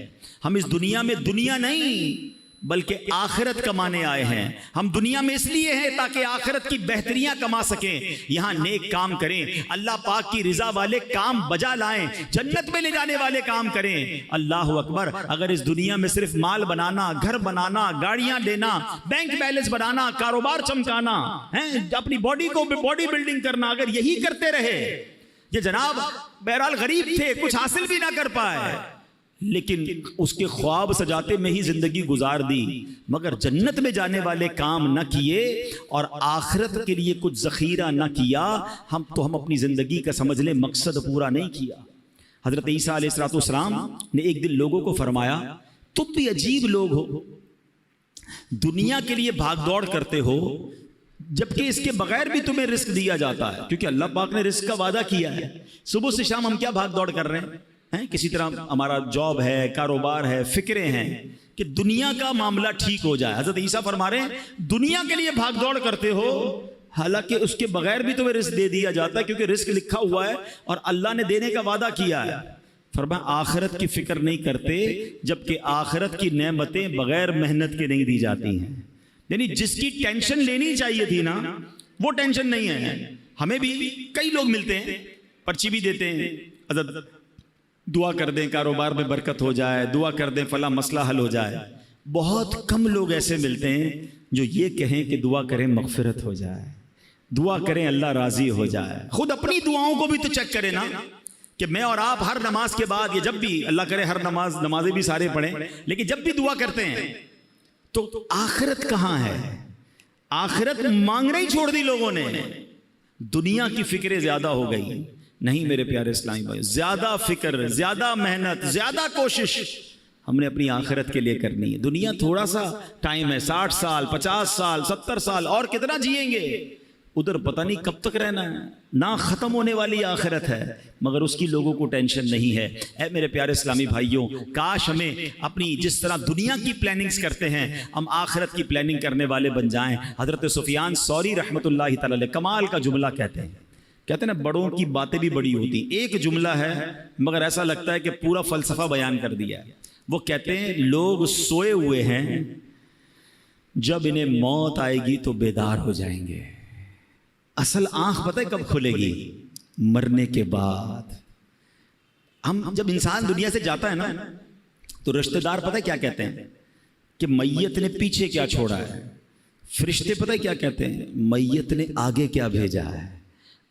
ہم اس دنیا میں دنیا نہیں بلکہ آخرت کمانے آئے ہیں. ہم دنیا میں اس لیے ہیں تاکہ آخرت کی بہتریاں کما سکیں، یہاں نیک کام کریں، اللہ پاک کی رضا والے کام بجا لائیں، جنت میں لے جانے والے کام کریں. اللہ اکبر. اگر اس دنیا میں صرف مال بنانا، گھر بنانا، گاڑیاں لینا، بینک بیلنس بنانا، کاروبار چمکانا، اپنی باڈی کو باڈی بلڈنگ کرنا، اگر یہی کرتے رہے، یہ جناب بہرحال غریب تھے، کچھ حاصل بھی نہ کر پائے لیکن اس کے خواب سجاتے میں ہی زندگی گزار دی، مگر جنت میں جانے والے کام نہ کیے اور آخرت کے لیے کچھ ذخیرہ نہ کیا، ہم اپنی زندگی کا سمجھ لیں مقصد پورا نہیں کیا. حضرت عیسیٰ علیہ السلام نے ایک دن لوگوں کو فرمایا، تم بھی عجیب لوگ ہو، دنیا کے لیے بھاگ دوڑ کرتے ہو جبکہ اس کے بغیر بھی تمہیں رزق دیا جاتا ہے، کیونکہ اللہ پاک نے رزق کا وعدہ کیا ہے. صبح سے شام ہم کیا بھاگ دوڑ کر رہے ہیں؟ کسی طرح ہمارا جاب ہے، کاروبار ہے، فکریں ہیں کہ دنیا کا معاملہ ٹھیک ہو جائے. حضرت عیسیٰ فرما رہے ہیں دنیا کے لیے بھاگ دوڑ کرتے ہو حالانکہ اس کے بغیر بھی تمہیں رزق دے دیا جاتا ہے، کیونکہ رزق لکھا ہوا ہے اور اللہ نے دینے کا وعدہ کیا ہے. فرمایا آخرت کی فکر نہیں کرتے جبکہ آخرت کی نعمتیں بغیر محنت کے نہیں دی جاتی ہیں. یعنی جس کی ٹینشن لینی چاہیے تھی نا وہ ٹینشن نہیں ہے. ہمیں بھی کئی لوگ ملتے ہیں، پرچی بھی دیتے ہیں، حضرت دعا کر دیں کاروبار میں برکت ہو جائے، دعا کر دیں فلاں مسئلہ حل ہو جائے. بہت کم لوگ ایسے ملتے ہیں جو یہ کہیں کہ دعا کریں مغفرت ہو جائے، دعا کریں اللہ راضی ہو جائے. خود اپنی دعاؤں کو بھی تو چیک کریں نا کہ میں اور آپ ہر نماز کے بعد، یہ جب بھی اللہ کرے ہر نمازیں بھی سارے پڑھیں، لیکن جب بھی دعا کرتے ہیں تو آخرت کہاں ہے؟ آخرت مانگنا ہی چھوڑ دی لوگوں نے، دنیا کی فکریں زیادہ ہو گئی. نہیں میرے پیارے اسلامی بھائی، زیادہ فکر، زیادہ محنت، زیادہ کوشش ہم نے اپنی آخرت کے لیے کرنی ہے. دنیا تھوڑا سا ٹائم ہے، 60 سال 50 سال 70 سال اور کتنا جئیں گے، ادھر پتہ نہیں کب تک رہنا ہے. نہ ختم ہونے والی آخرت ہے مگر اس کی لوگوں کو ٹینشن نہیں ہے. اے میرے پیارے اسلامی بھائیوں، کاش ہمیں اپنی جس طرح دنیا کی پلاننگز کرتے ہیں ہم آخرت کی پلاننگ کرنے والے بن جائیں. حضرت سفیان ثوری رحمۃ اللہ تعالی علیہ کمال کا جملہ کہتے ہیں نا، بڑوں کی باتیں بھی بڑی ہوتی ہیں. ایک جملہ ہے مگر ایسا لگتا ہے کہ پورا فلسفہ بیان کر دیا ہے. وہ کہتے ہیں لوگ سوئے ہوئے ہیں، جب انہیں موت آئے گی تو بیدار ہو جائیں گے. اصل آنکھ پتہ ہے کب کھلے گی؟ مرنے کے بعد. ہم جب انسان دنیا سے جاتا ہے نا تو رشتہ دار پتہ ہے کیا کہتے ہیں کہ میت نے پیچھے کیا چھوڑا ہے. فرشتے پتہ ہے کیا کہتے ہیں؟ میت نے آگے کیا بھیجا ہے.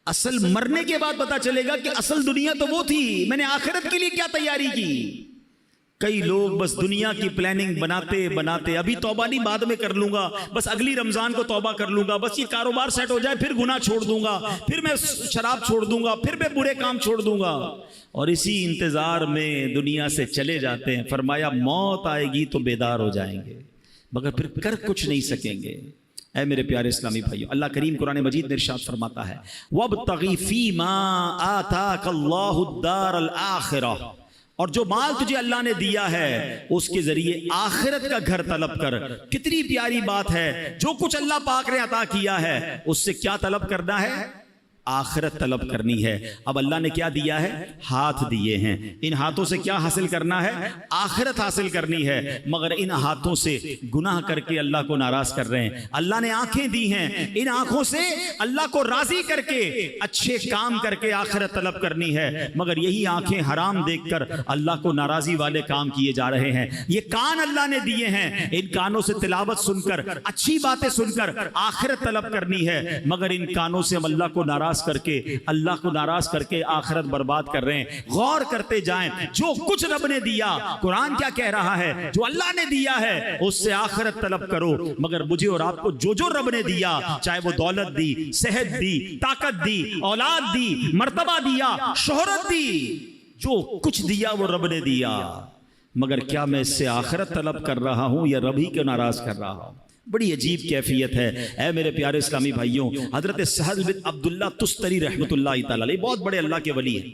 اصل مرنے کے بعد پتا چلے گا کہ اصل دنیا تو وہ تھی، میں نے آخرت کے لیے کیا تیاری کی. کئی لوگ بس دنیا کی پلاننگ بناتے بناتے، ابھی توبہ نہیں بعد میں کر لوں گا، بس اگلی رمضان کو توبہ کر لوں گا، بس یہ کاروبار سیٹ ہو جائے پھر گناہ چھوڑ دوں گا، پھر میں شراب چھوڑ دوں گا، پھر میں برے کام چھوڑ دوں گا، اور اسی انتظار میں دنیا سے چلے جاتے ہیں. فرمایا موت آئے گی تو بیدار ہو جائیں گے مگر پھر کر کچھ نہیں سکیں گے. اے میرے پیارے اسلامی بھائیو، اللہ کریم قرآن مجید میں ارشاد فرماتا ہے وَابْتَغِ فِي مَا آتَاكَ اللَّهُ الدَّارَ الْآخِرَةَ، اور جو مال تجھے اللہ نے دیا ہے اس کے ذریعے آخرت کا گھر طلب کر. کتنی پیاری بات ہے، جو کچھ اللہ پاک نے عطا کیا ہے اس سے کیا طلب کرنا ہے؟ آخرت طلب کرنی ہے. اب اللہ نے کیا دیا ہے؟ ہاتھ دیے ہیں. ان ہاتھوں سے کیا حاصل کرنا ہے؟ آخرت حاصل کرنی ہے. مگر ان ہاتھوں سے گناہ کر کے اللہ کو ناراض کر رہے ہیں. اللہ نے آنکھیں دی ہیں، ان آنکھوں سے اللہ کو راضی کر کے اچھے کام کر کے آخرت طلب کرنی ہے. مگر یہی آنکھیں حرام دیکھ کر اللہ کو ناراضی والے کام کیے جا رہے ہیں. یہ کان اللہ نے دیے ہیں، ان کانوں سے تلاوت سن کر، اچھی باتیں سن کر آخرت طلب کرنی ہے. مگر ان کانوں سے ہم اللہ کو ناراض ناراض کر کے، اللہ کو ناراض کر کے آخرت برباد کر رہے ہیں۔ غور کرتے جائیں، جو کچھ رب نے دیا، قرآن کیا کہہ رہا ہے، جو اللہ نے دیا ہے اس سے آخرت طلب کرو، مگر مجھے اور آپ کو جو رب نے دیا، چاہے وہ دولت دی، صحت دی، طاقت دی، اولاد دی، مرتبہ دیا، شہرت دی، جو کچھ دیا وہ رب نے دیا، مگر کیا میں اس سے آخرت طلب کر رہا ہوں یا رب ہی کو ناراض کر رہا ہوں؟ بڑی عجیب کیفیت ہے۔ اے میرے پیارے اسلامی بھائیوں، حضرت سہل بن عبداللہ تستری رحمۃ اللہ تعالی علیہ بہت بڑے اللہ کے ولی ہیں۔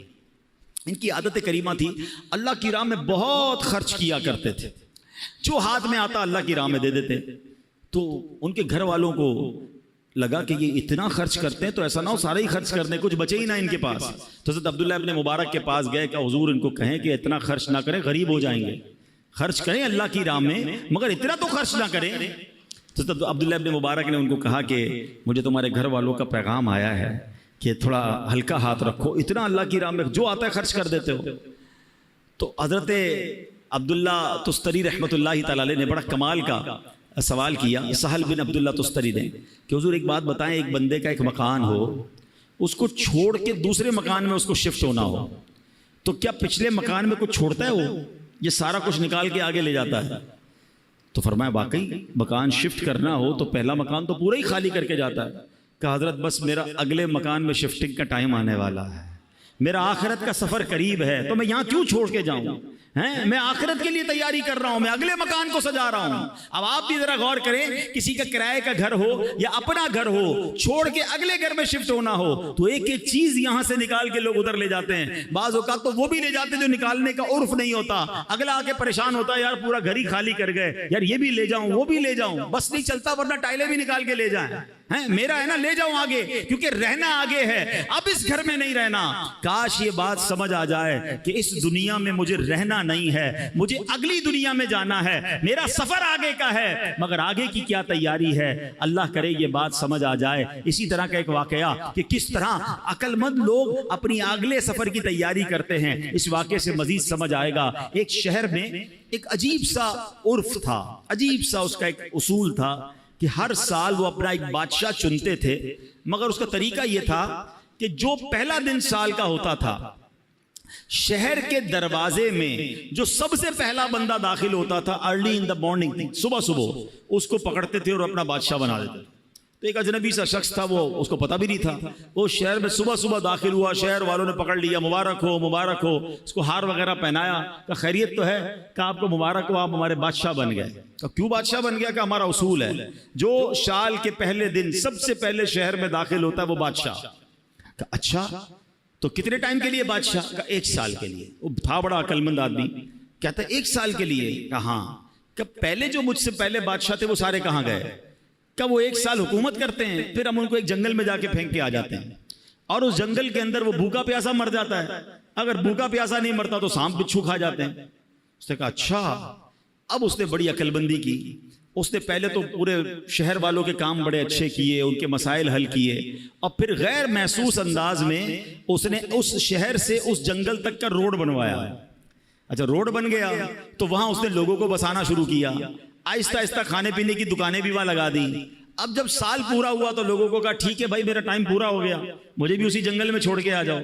ان کی عادت کریمہ تھی اللہ کی راہ میں بہت خرچ کیا کرتے تھے، جو ہاتھ میں آتا اللہ کی راہ میں دے دیتے۔ تو ان کے گھر والوں کو لگا کہ یہ اتنا خرچ کرتے ہیں تو ایسا نہ ہو سارے ہی خرچ کر دیں، کچھ بچے ہی نہ ان کے پاس۔ تو حضرت عبداللہ ابن مبارک کے پاس گئے کہ حضور ان کو کہیں کہ اتنا خرچ نہ کریں، غریب ہو جائیں گے، خرچ کریں اللہ کی راہ میں مگر اتنا تو خرچ نہ کریں۔ تو عبداللہ ابن مبارک نے ان کو کہا کہ مجھے تمہارے گھر والوں کا پیغام آیا ہے کہ تھوڑا ہلکا ہاتھ رکھو، اتنا اللہ کی راہ میں جو آتا ہے خرچ کر دیتے ہو۔ تو حضرت عبداللہ تستری رحمۃ اللہ تعالی علیہ نے بڑا کمال کا سوال کیا سہل بن عبداللہ تستری نے کہ حضور ایک بات بتائیں، ایک بندے کا ایک مکان ہو، اس کو چھوڑ کے دوسرے مکان میں اس کو شفٹ ہونا ہو، تو کیا پچھلے مکان میں کچھ چھوڑتا ہے وہ، یہ سارا کچھ نکال کے آگے لے جاتا ہے؟ تو فرمایا واقعی مکان شفٹ کرنا ہو تو پہلا مکان تو پورا ہی خالی کر کے جاتا ہے۔ کہ حضرت بس میرا اگلے مکان میں شفٹنگ کا ٹائم آنے والا ہے، میرا آخرت کا سفر قریب ہے، تو میں یہاں کیوں چھوڑ کے جاؤں؟ میں آخرت کے لیے تیاری کر رہا ہوں، میں اگلے مکان کو سجا رہا ہوں۔ اب آپ بھی ذرا غور کریں، کسی کا کرائے کا گھر ہو یا اپنا گھر ہو، چھوڑ کے اگلے گھر میں شفٹ ہونا ہو تو ایک ایک چیز یہاں سے نکال کے لوگ ادھر لے جاتے ہیں۔ بعض اوقات تو وہ بھی لے جاتے ہیں جو نکالنے کا عرف نہیں ہوتا، اگلا آ کے پریشان ہوتا ہے، یار پورا گھر ہی خالی کر گئے، یار یہ بھی لے جاؤں وہ بھی لے جاؤں، بس نہیں چلتا ورنہ ٹائلیں بھی نکال کے لے جائیں، میرا ہے نا لے جاؤں آگے، کیونکہ رہنا آگے ہے، اب اس گھر میں نہیں رہنا۔ کاش یہ بات سمجھ آ جائے کہ اس دنیا میں مجھے رہنا نہیں ہے، مجھے اگلی دنیا میں جانا ہے، میرا سفر آگے کا ہے، مگر آگے کی کیا تیاری ہے، اللہ کرے یہ بات سمجھ آ جائے۔ اسی طرح کا ایک واقعہ کہ کس طرح عقل مند لوگ اپنی اگلے سفر کی تیاری کرتے ہیں، اس واقعے سے مزید سمجھ آئے گا۔ ایک شہر میں ایک عجیب سا عرف تھا، عجیب سا اس کا ایک اصول تھا کہ ہر سال وہ اپنا ایک بادشاہ چنتے تھے، مگر اس کا طریقہ یہ تھا کہ جو پہلا دن سال کا ہوتا تھا، شہر کے دروازے میں جو سب سے پہلا بندہ داخل ہوتا تھا ارلی ان دا مارننگ، صبح صبح اس کو پکڑتے تھے اور اپنا بادشاہ بنا دیتے۔ تو ایک اجنبی سا شخص تھا، وہ اس کو پتہ بھی نہیں تھا، وہ شہر میں صبح صبح داخل ہوا، شہر والوں نے پکڑ لیا، مبارک ہو مبارک ہو، اس کو ہار وغیرہ پہنایا، کہ خیریت تو ہے، کہ آپ کو مبارک ہو، آپ ہمارے بادشاہ بن گئے۔ کہ کیوں بادشاہ بن گیا؟ کہ ہمارا اصول ہے جو سال کے پہلے دن سب سے پہلے شہر میں داخل ہوتا ہے وہ بادشاہ۔ کہ اچھا تو کتنے ٹائم کے لیے بادشاہ؟ کہ 1 سال کے لیے۔ وہ تھا بڑا عقل مند آدمی، کہتا ہے 1 سال کے لیے؟ کہ ہاں۔ کہ پہلے جو مجھ سے پہلے بادشاہ تھے وہ سارے کہاں گئے؟ کہ وہ 1 سال حکومت کرتے ہیں، پھر ہم ان کو ایک جنگل میں جا کے پھینک کے آ جاتے ہیں، اور اس جنگل کے اندر وہ بھوکا پیاسا مر جاتا ہے، اگر بھوکا پیاسا نہیں مرتا تو سانپ بچھو کھا جاتے ہیں۔ اس نے کہا اچھا۔ اب اس نے بڑی عقل بندی کی، اس نے پہلے تو پورے شہر والوں کے کام بڑے اچھے کیے، ان کے مسائل حل کیے، اور پھر غیر محسوس انداز میں اس نے اس شہر سے اس جنگل تک کا روڈ بنوایا۔ اچھا روڈ بن گیا تو وہاں اس نے لوگوں کو بسانا شروع کیا، آہستہ آہستہ کھانے پینے کی دکانیں بھی وہاں لگا دی۔ اب جب سال پورا ہوا تو لوگوں کو کہا ٹھیک ہے بھائی میرا ٹائم پورا ہو گیا، مجھے بھی اسی جنگل میں چھوڑ کے آ جاؤ۔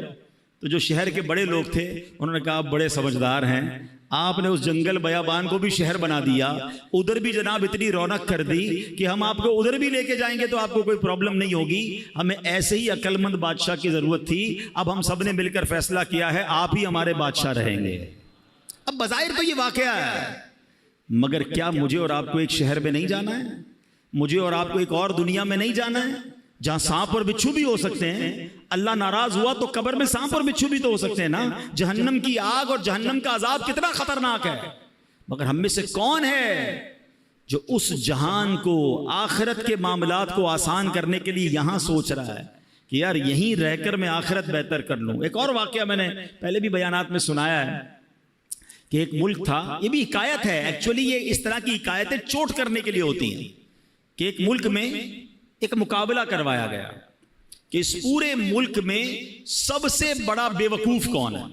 تو جو شہر کے بڑے لوگ تھے انہوں نے کہا آپ بڑے سمجھدار ہیں، آپ نے اس جنگل بیابان کو بھی شہر بنا دیا، ادھر بھی جناب اتنی رونق کر دی کہ ہم آپ کو ادھر بھی لے کے جائیں گے تو آپ کو کوئی پرابلم نہیں ہوگی، ہمیں ایسے ہی عقل مند بادشاہ کی ضرورت تھی، اب ہم سب نے مل کر فیصلہ کیا ہے آپ ہی ہمارے بادشاہ رہیں گے۔ اب بظاہر تو یہ واقعہ ہے، مگر کیا مجھے اور آپ کو ایک شہر میں نہیں جانا ہے؟ مجھے اور آپ کو ایک اور دنیا میں نہیں جانا ہے جہاں سانپ اور بچھو بھی ہو سکتے ہیں؟ اللہ ناراض ہوا تو قبر میں سانپ اور بچھو بھی تو ہو سکتے ہیں نا۔ جہنم کی آگ اور جہنم کا عذاب کتنا خطرناک ہے، مگر ہم میں سے کون ہے جو اس جہان کو، آخرت کے معاملات کو آسان کرنے کے لیے یہاں سوچ رہا ہے کہ یار یہیں رہ کر میں آخرت بہتر کر لوں۔ ایک اور واقعہ میں نے پہلے بھی بیانات میں سنایا ہے کہ ایک ملک تھا، یہ بھی حکایت ہے ایکچولی، یہ اس طرح کی حکایتیں چوٹ کرنے کے لیے ہوتی ہیں، کہ ایک ملک میں ایک مقابلہ کروایا گیا کہ اس پورے ملک میں سب سے بڑا بے وقوف کون ہے۔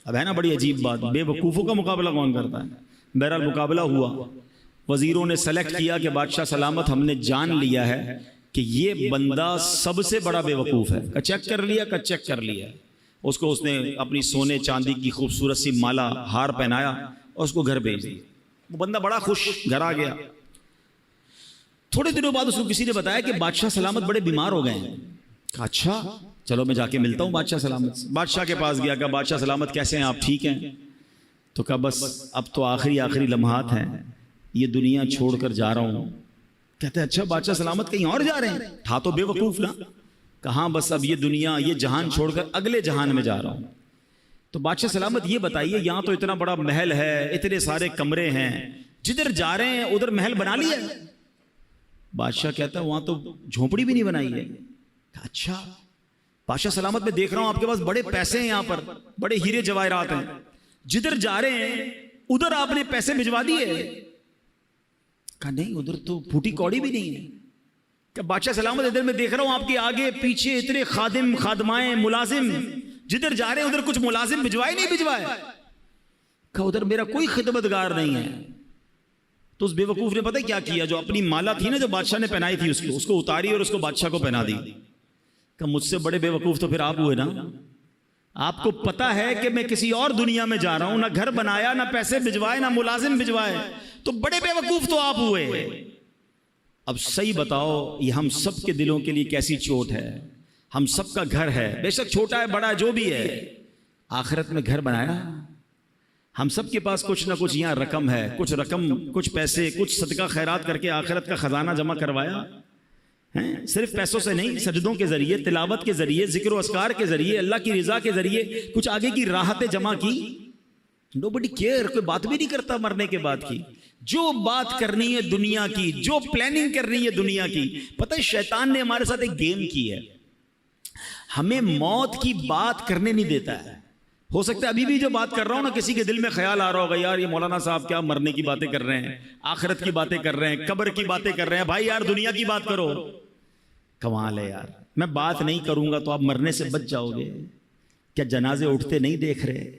اب ہے نا بڑی عجیب بات، بے وقوفوں کا مقابلہ کون کرتا ہے؟ بہرحال مقابلہ ہوا، وزیروں نے سلیکٹ کیا کہ بادشاہ سلامت ہم نے جان لیا ہے کہ یہ بندہ سب سے بڑا بے وقوف ہے. کہ چیک کر لیا, کہ چیک کر لیا. اس کو اس نے اپنی سونے چاندی کی خوبصورت سی مالا ہار پہنایا اور اس کو گھر بھیج دیا. وہ بندہ بڑا خوش گھر آ گیا. تھوڑے دنوں بعد اس کو کسی نے بتایا کہ بادشاہ سلامت بڑے بیمار ہو گئے ہیں. کہا اچھا چلو میں جا کے ملتا ہوں بادشاہ سلامت سے. بادشاہ کے پاس گیا. کہا بادشاہ سلامت کیسے ہیں آپ, ٹھیک ہیں؟ تو کہا بس اب تو آخری لمحات ہیں, یہ دنیا چھوڑ کر جا رہا ہوں. کہتے ہیں اچھا بادشاہ سلامت کہیں اور جا رہے ہیں؟ تھا تو بے وقوف نا. کہاں بس اب یہ دنیا یہ جہان چھوڑ کر اگلے جہان میں جا رہا ہوں. تو بادشاہ سلامت یہ بتائیے, یہاں تو اتنا بڑا محل ہے, اتنے سارے کمرے ہیں, جدھر جا رہے ہیں ادھر محل بنا لیا ہے؟ بادشاہ کہتا ہے وہاں تو جھونپڑی بھی نہیں بنائی ہے. اچھا بادشاہ سلامت میں دیکھ رہا ہوں آپ کے پاس بڑے پیسے ہیں, یہاں پر بڑے ہیرے جواہرات ہیں, جدھر جا رہے ہیں ادھر آپ نے پیسے بھجوا دیے؟ کہا نہیں ادھر تو پھوٹی کوڑی بھی نہیں ہے. کہ بادشاہ سلامت ادھر میں دیکھ رہا ہوں آپ کے آگے پیچھے اتنے خادم خادمائیں ملازم, جدھر جا رہے ہیں ادھر کچھ ملازم بھجوائے نہیں بھجوائے؟ کہا ادھر میرا کوئی خدمتگار نہیں ہے. تو اس بے وقوف نے پتہ کیا کیا, جو اپنی مالا تھی نا جو بادشاہ نے پہنائی تھی اس کو اتاری اور اس کو بادشاہ کو پہنا دی. کہ مجھ سے بڑے بے وقوف تو پھر آپ ہوئے نا. آپ کو پتا ہے کہ میں کسی اور دنیا میں جا رہا ہوں, نہ گھر بنایا, نہ پیسے بھجوائے, نہ ملازم بھجوائے, تو بڑے بے وقوف تو آپ ہوئے. اب صحیح بتاؤ یہ ہم سب کے دلوں کے لیے کیسی چوٹ ہے. ہم سب کا گھر ہے, بے شک چھوٹا ہے بڑا جو بھی ہے, آخرت میں گھر بنایا. ہم سب کے پاس کچھ نہ کچھ یہاں رقم ہے, کچھ پیسے, کچھ صدقہ خیرات کر کے آخرت کا خزانہ جمع کروایا. صرف پیسوں سے نہیں, سجدوں کے ذریعے, تلاوت کے ذریعے, ذکر و اذکار کے ذریعے, اللہ کی رضا کے ذریعے کچھ آگے کی راحتیں جمع کی. نوبڈی کیئر, کوئی بات بھی نہیں کرتا مرنے کے بعد کی. جو بات کرنی ہے دنیا کی, جو پلاننگ کرنی ہے دنیا کی. پتہ ہے شیطان نے ہمارے ساتھ ایک گیم کی ہے, ہمیں موت کی بات کرنے نہیں دیتا ہے. ہو سکتا ہے ابھی بھی جو بات کر رہا ہوں نا کسی کے دل میں خیال آ رہا ہوگا, یار یہ مولانا صاحب کیا مرنے کی باتیں کر رہے ہیں, آخرت کی باتیں کر رہے ہیں, قبر کی باتیں کر رہے ہیں. بھائی یار دنیا کی بات کرو. کمال ہے یار, میں بات نہیں کروں گا تو آپ مرنے سے بچ جاؤ گے. کیا جنازے اٹھتے نہیں دیکھ رہے؟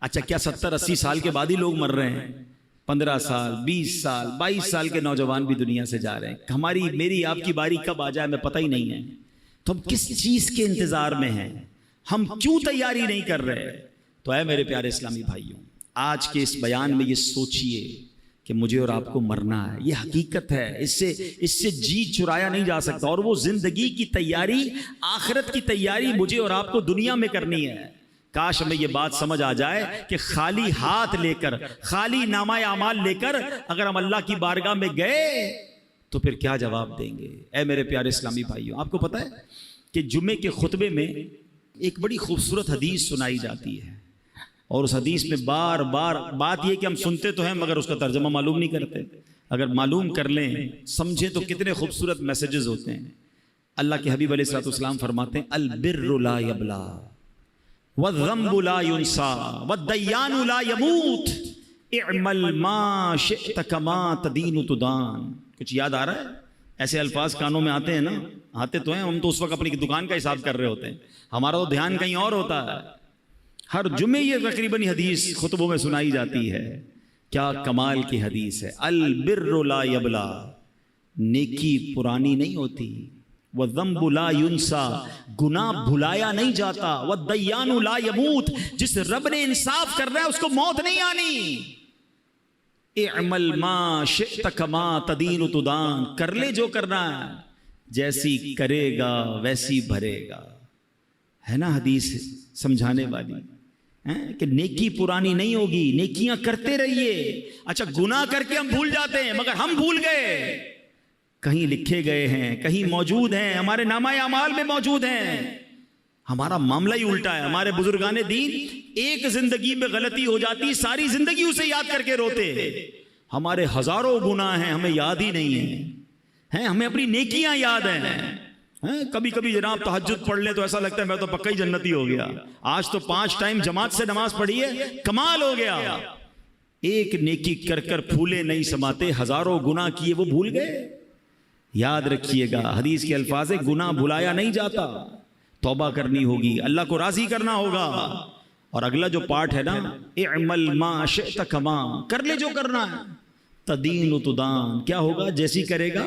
اچھا کیا 70-80 سال کے بعد ہی لوگ مر رہے ہیں؟ 15 سال 20 سال 22 سال کے نوجوان بھی دنیا سے جا رہے ہیں. ہماری میری آپ کی باری کب آ جائے ہمیں پتہ ہی نہیں ہے. تو ہم کس چیز کے انتظار میں ہیں, ہم کیوں تیاری نہیں کر رہے؟ تو اے میرے پیارے اسلامی بھائیوں, آج کے اس بیان میں یہ سوچئے کہ مجھے اور آپ کو مرنا ہے. یہ حقیقت ہے, اس سے جی چرایا نہیں جا سکتا. اور وہ زندگی کی تیاری, آخرت کی تیاری مجھے اور آپ کو دنیا میں کرنی ہے. کاش ہمیں یہ بات سمجھ آ جائے کہ خالی ہاتھ لے کر, خالی نامہ اعمال لے کر اگر ہم اللہ کی بارگاہ میں گئے تو پھر کیا جواب دیں گے. اے میرے پیارے اسلامی بھائیوں, آپ کو پتہ ہے کہ جمعے کے خطبے میں ایک بڑی خوبصورت حدیث سنائی جاتی ہے, اور اس حدیث میں بار بار بات یہ کہ ہم سنتے تو ہیں مگر اس کا ترجمہ معلوم نہیں کرتے. اگر معلوم کر لیں, سمجھیں تو کتنے خوبصورت میسیجز ہوتے ہیں. اللہ کے حبیب علیہ السلام فرماتے ہیں البر لا یبلا والذنب لا ينسى والدیان لا يموت اعمل ما شئت كما تدین تدان. کچھ یاد آ رہا ہے؟ ایسے الفاظ کانوں میں آتے ہیں نا, آتے تو ہیں, ہم تو اس وقت اپنی دکان کا حساب کر رہے ہوتے ہیں, ہمارا تو دھیان کہیں اور ہوتا ہے. ہر جمعے یہ تقریباً حدیث خطبوں میں سنائی جاتی ہے. کیا کمال کی حدیث ہے. البر لا یبلا, نیکی پرانی نہیں ہوتی. والذنب لا ينسى, گناہ بھلایا نہیں جاتا. والدیان لا يموت, جس رب نے انصاف کر رہا ہے اس کو موت نہیں آنی. اعمل ما شئت كما تدین تدان, کر لے جو کرنا ہے, جیسی کرے گا ویسی بھرے گا. ہے نا حدیث سمجھانے والی کہ نیکی پرانی نہیں ہوگی, نیکیاں کرتے رہیے. اچھا گناہ کر کے ہم بھول جاتے ہیں, مگر ہم بھول گئے, کہیں لکھے گئے ہیں, کہیں موجود ہیں, ہمارے نامہ اعمال میں موجود ہیں. ہمارا معاملہ ہی الٹا ہے. ہمارے بزرگان دین ایک زندگی میں غلطی ہو جاتی, ساری زندگی اسے یاد کر کے روتے. ہمارے ہزاروں گناہ ہیں, ہمیں یاد ہی نہیں ہیں, ہمیں اپنی نیکیاں یاد ہیں. کبھی کبھی جناب تہجد پڑھ لیں تو ایسا لگتا ہے میں تو پکا ہی جنتی ہو گیا. آج تو 5 ٹائم جماعت سے نماز پڑھی ہے, کمال ہو گیا. ایک نیکی کر کر پھولے نہیں سماتے, ہزاروں گناہ کیے وہ بھول گئے. یاد رکھیے گا حدیث کے الفاظ ہے, گناہ بھلایا نہیں جاتا, توبہ کرنی ہوگی, اللہ کو راضی کرنا ہوگا. اور اگلا جو پارٹ ہے نا, اعمل ما شئت کما, کر لے جو کرنا ہے. تدین و تدان, کیا ہوگا؟ جیسی کرے گا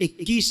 21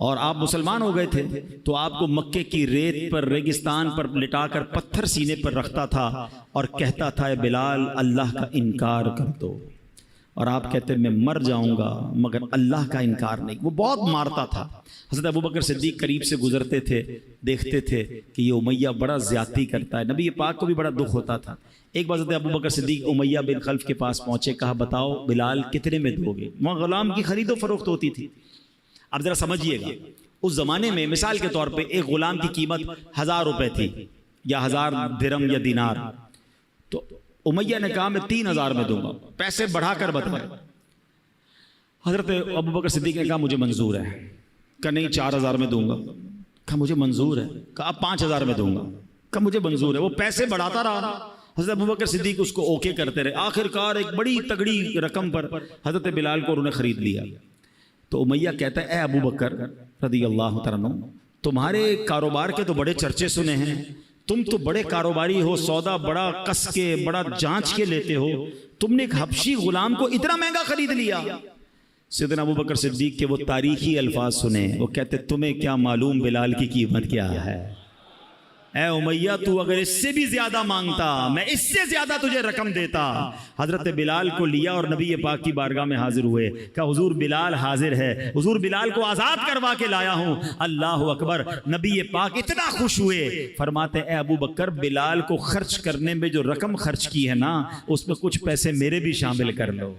اور آپ مسلمان ہو گئے تھے تو آپ کو مکے کی ریت پر ریگستان پر لٹا کر پتھر سینے پر رکھتا تھا اور کہتا تھا اے بلال اللہ کا انکار کر دو، اور آپ کہتے میں مر جاؤں گا مگر اللہ کا انکار نہیں۔ وہ بہت مارتا تھا۔ حضرت ابوبکر صدیق قریب سے گزرتے تھے، دیکھتے تھے کہ یہ امیہ بڑا زیادتی کرتا ہے، نبی پاک کو بھی بڑا دکھ ہوتا تھا۔ ایک بار حضرت ابوبکر صدیق امیہ بن خلف کے پاس پہنچے، کہا بتاؤ بلال کتنے میں دو گے؟ وہاں غلام کی خرید و فروخت ہوتی تھی۔ اب ذرا سمجھیے گا، اس زمانے میں مثال کے طور پہ ایک غلام کی قیمت 1000 روپے تھی یا 1000 درہم یا دینار، تو امیہ نے کہا میں 3000 میں دوں گا، پیسے بڑھا کر بتائے۔ حضرت ابوبکر صدیق نے کہا مجھے منظور ہے، کہا نہیں 4000 میں دوں گا، کہا مجھے منظور ہے، کہا اب 5000 میں دوں گا، کہا مجھے منظور ہے۔ وہ پیسے بڑھاتا رہا، حضرت ابوبکر صدیق اس کو اوکے کرتے رہے، آخر کار ایک بڑی تگڑی رقم پر حضرت بلال کو انہوں نے خرید لیا۔ تو امیہ کہتا ہے اے ابوبکر رضی اللہ تعالیٰ عنہ، تمہارے کاروبار کے تو بڑے چرچے سنے ہیں، تم تو بڑے کاروباری ہو، سودا بڑا کس کے بڑا جانچ کے لیتے ہو، تم نے ایک حبشی غلام کو اتنا مہنگا خرید لیا۔ سیدنا ابوبکر صدیق کے وہ تاریخی الفاظ سنے، وہ کہتے تمہیں کیا معلوم بلال کی قیمت کیا ہے؟ اے امیہ تو اگر اس سے بھی زیادہ مانگتا میں اس سے زیادہ تجھے رقم دیتا۔ حضرت بلال کو لیا اور نبی پاک کی بارگاہ میں حاضر ہوئے، کہا حضور بلال حاضر ہے، حضور بلال کو آزاد کروا کے لایا ہوں۔ اللہ اکبر، نبی پاک اتنا خوش ہوئے، فرماتے اے ابو بکر بلال کو خرچ کرنے میں جو رقم خرچ کی ہے نا، اس میں کچھ پیسے میرے بھی شامل کر لو۔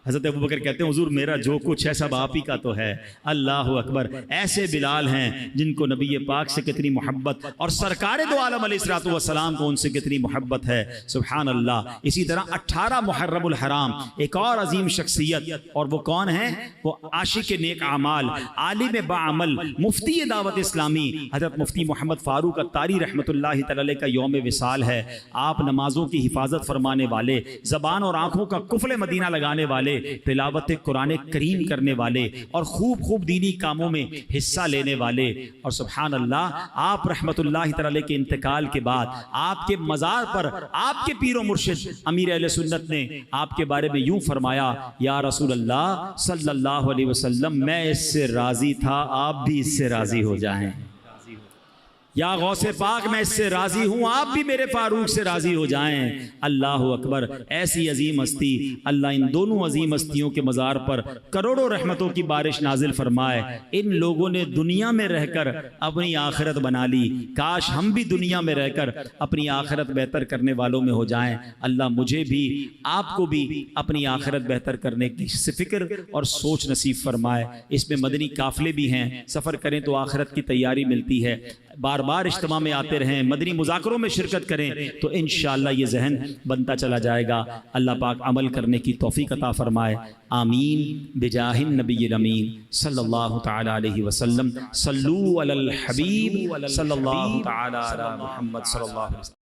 حضرت ابوبکر کہتے ہیں حضور میرا جو کچھ ہے سب آپ ہی کا تو ہے۔ اللہ اکبر، ایسے بلال ہیں جن کو نبی پاک سے کتنی محبت اور سرکار دو عالم علیہ الصلوۃ والسلام کو ان سے کتنی محبت ہے، سبحان اللہ۔ اسی طرح 18 محرم الحرام ایک اور عظیم شخصیت، اور وہ کون ہیں؟ وہ عاشق نیک اعمال، عالم باعمل، مفتی دعوت اسلامی حضرت مفتی محمد فاروق الطاری رحمۃ اللہ تعالی علیہ کا یوم وصال ہے۔ آپ نمازوں کی حفاظت فرمانے والے، زبان اور آنکھوں کا قفل مدینہ لگانے والے، تلاوت قرآن کریم کرنے والے اور خوب خوب دینی کاموں میں حصہ لینے والے، اور سبحان اللہ آپ رحمت اللہ تعالی کے انتقال کے بعد آپ کے مزار پر آپ کے پیر و مرشد امیر اہل سنت نے آپ کے بارے میں یوں فرمایا، یا رسول اللہ صلی اللہ علیہ وسلم میں اس سے راضی تھا، آپ بھی اس سے راضی ہو جائیں۔ یا غوث پاک میں اس سے راضی ہوں، آپ بھی میرے فاروق سے راضی ہو جائیں۔ اللہ اکبر، ایسی عظیم ہستی، اللہ ان دونوں عظیم ہستیوں کے مزار پر کروڑوں رحمتوں کی بارش نازل فرمائے۔ ان لوگوں نے دنیا میں رہ کر اپنی آخرت بنا لی، کاش ہم بھی دنیا میں رہ کر اپنی آخرت بہتر کرنے والوں میں ہو جائیں۔ اللہ مجھے بھی آپ کو بھی اپنی آخرت بہتر کرنے کی فکر اور سوچ نصیب فرمائے۔ اس میں مدنی قافلے بھی ہیں، سفر کریں تو آخرت کی تیاری ملتی ہے۔ بار بار اجتماع میں آتے رہیں، مدنی مذاکروں میں شرکت کریں تو انشاءاللہ یہ ذہن بنتا چلا جائے گا۔ اللہ پاک عمل کرنے کی توفیق عطا فرمائے، آمین بجاہ النبی الامین صلی اللہ تعالی علیہ وسلم۔ صلو علی الحبیب صلی اللہ تعالی علی محمد صلی اللہ علیہ وسلم۔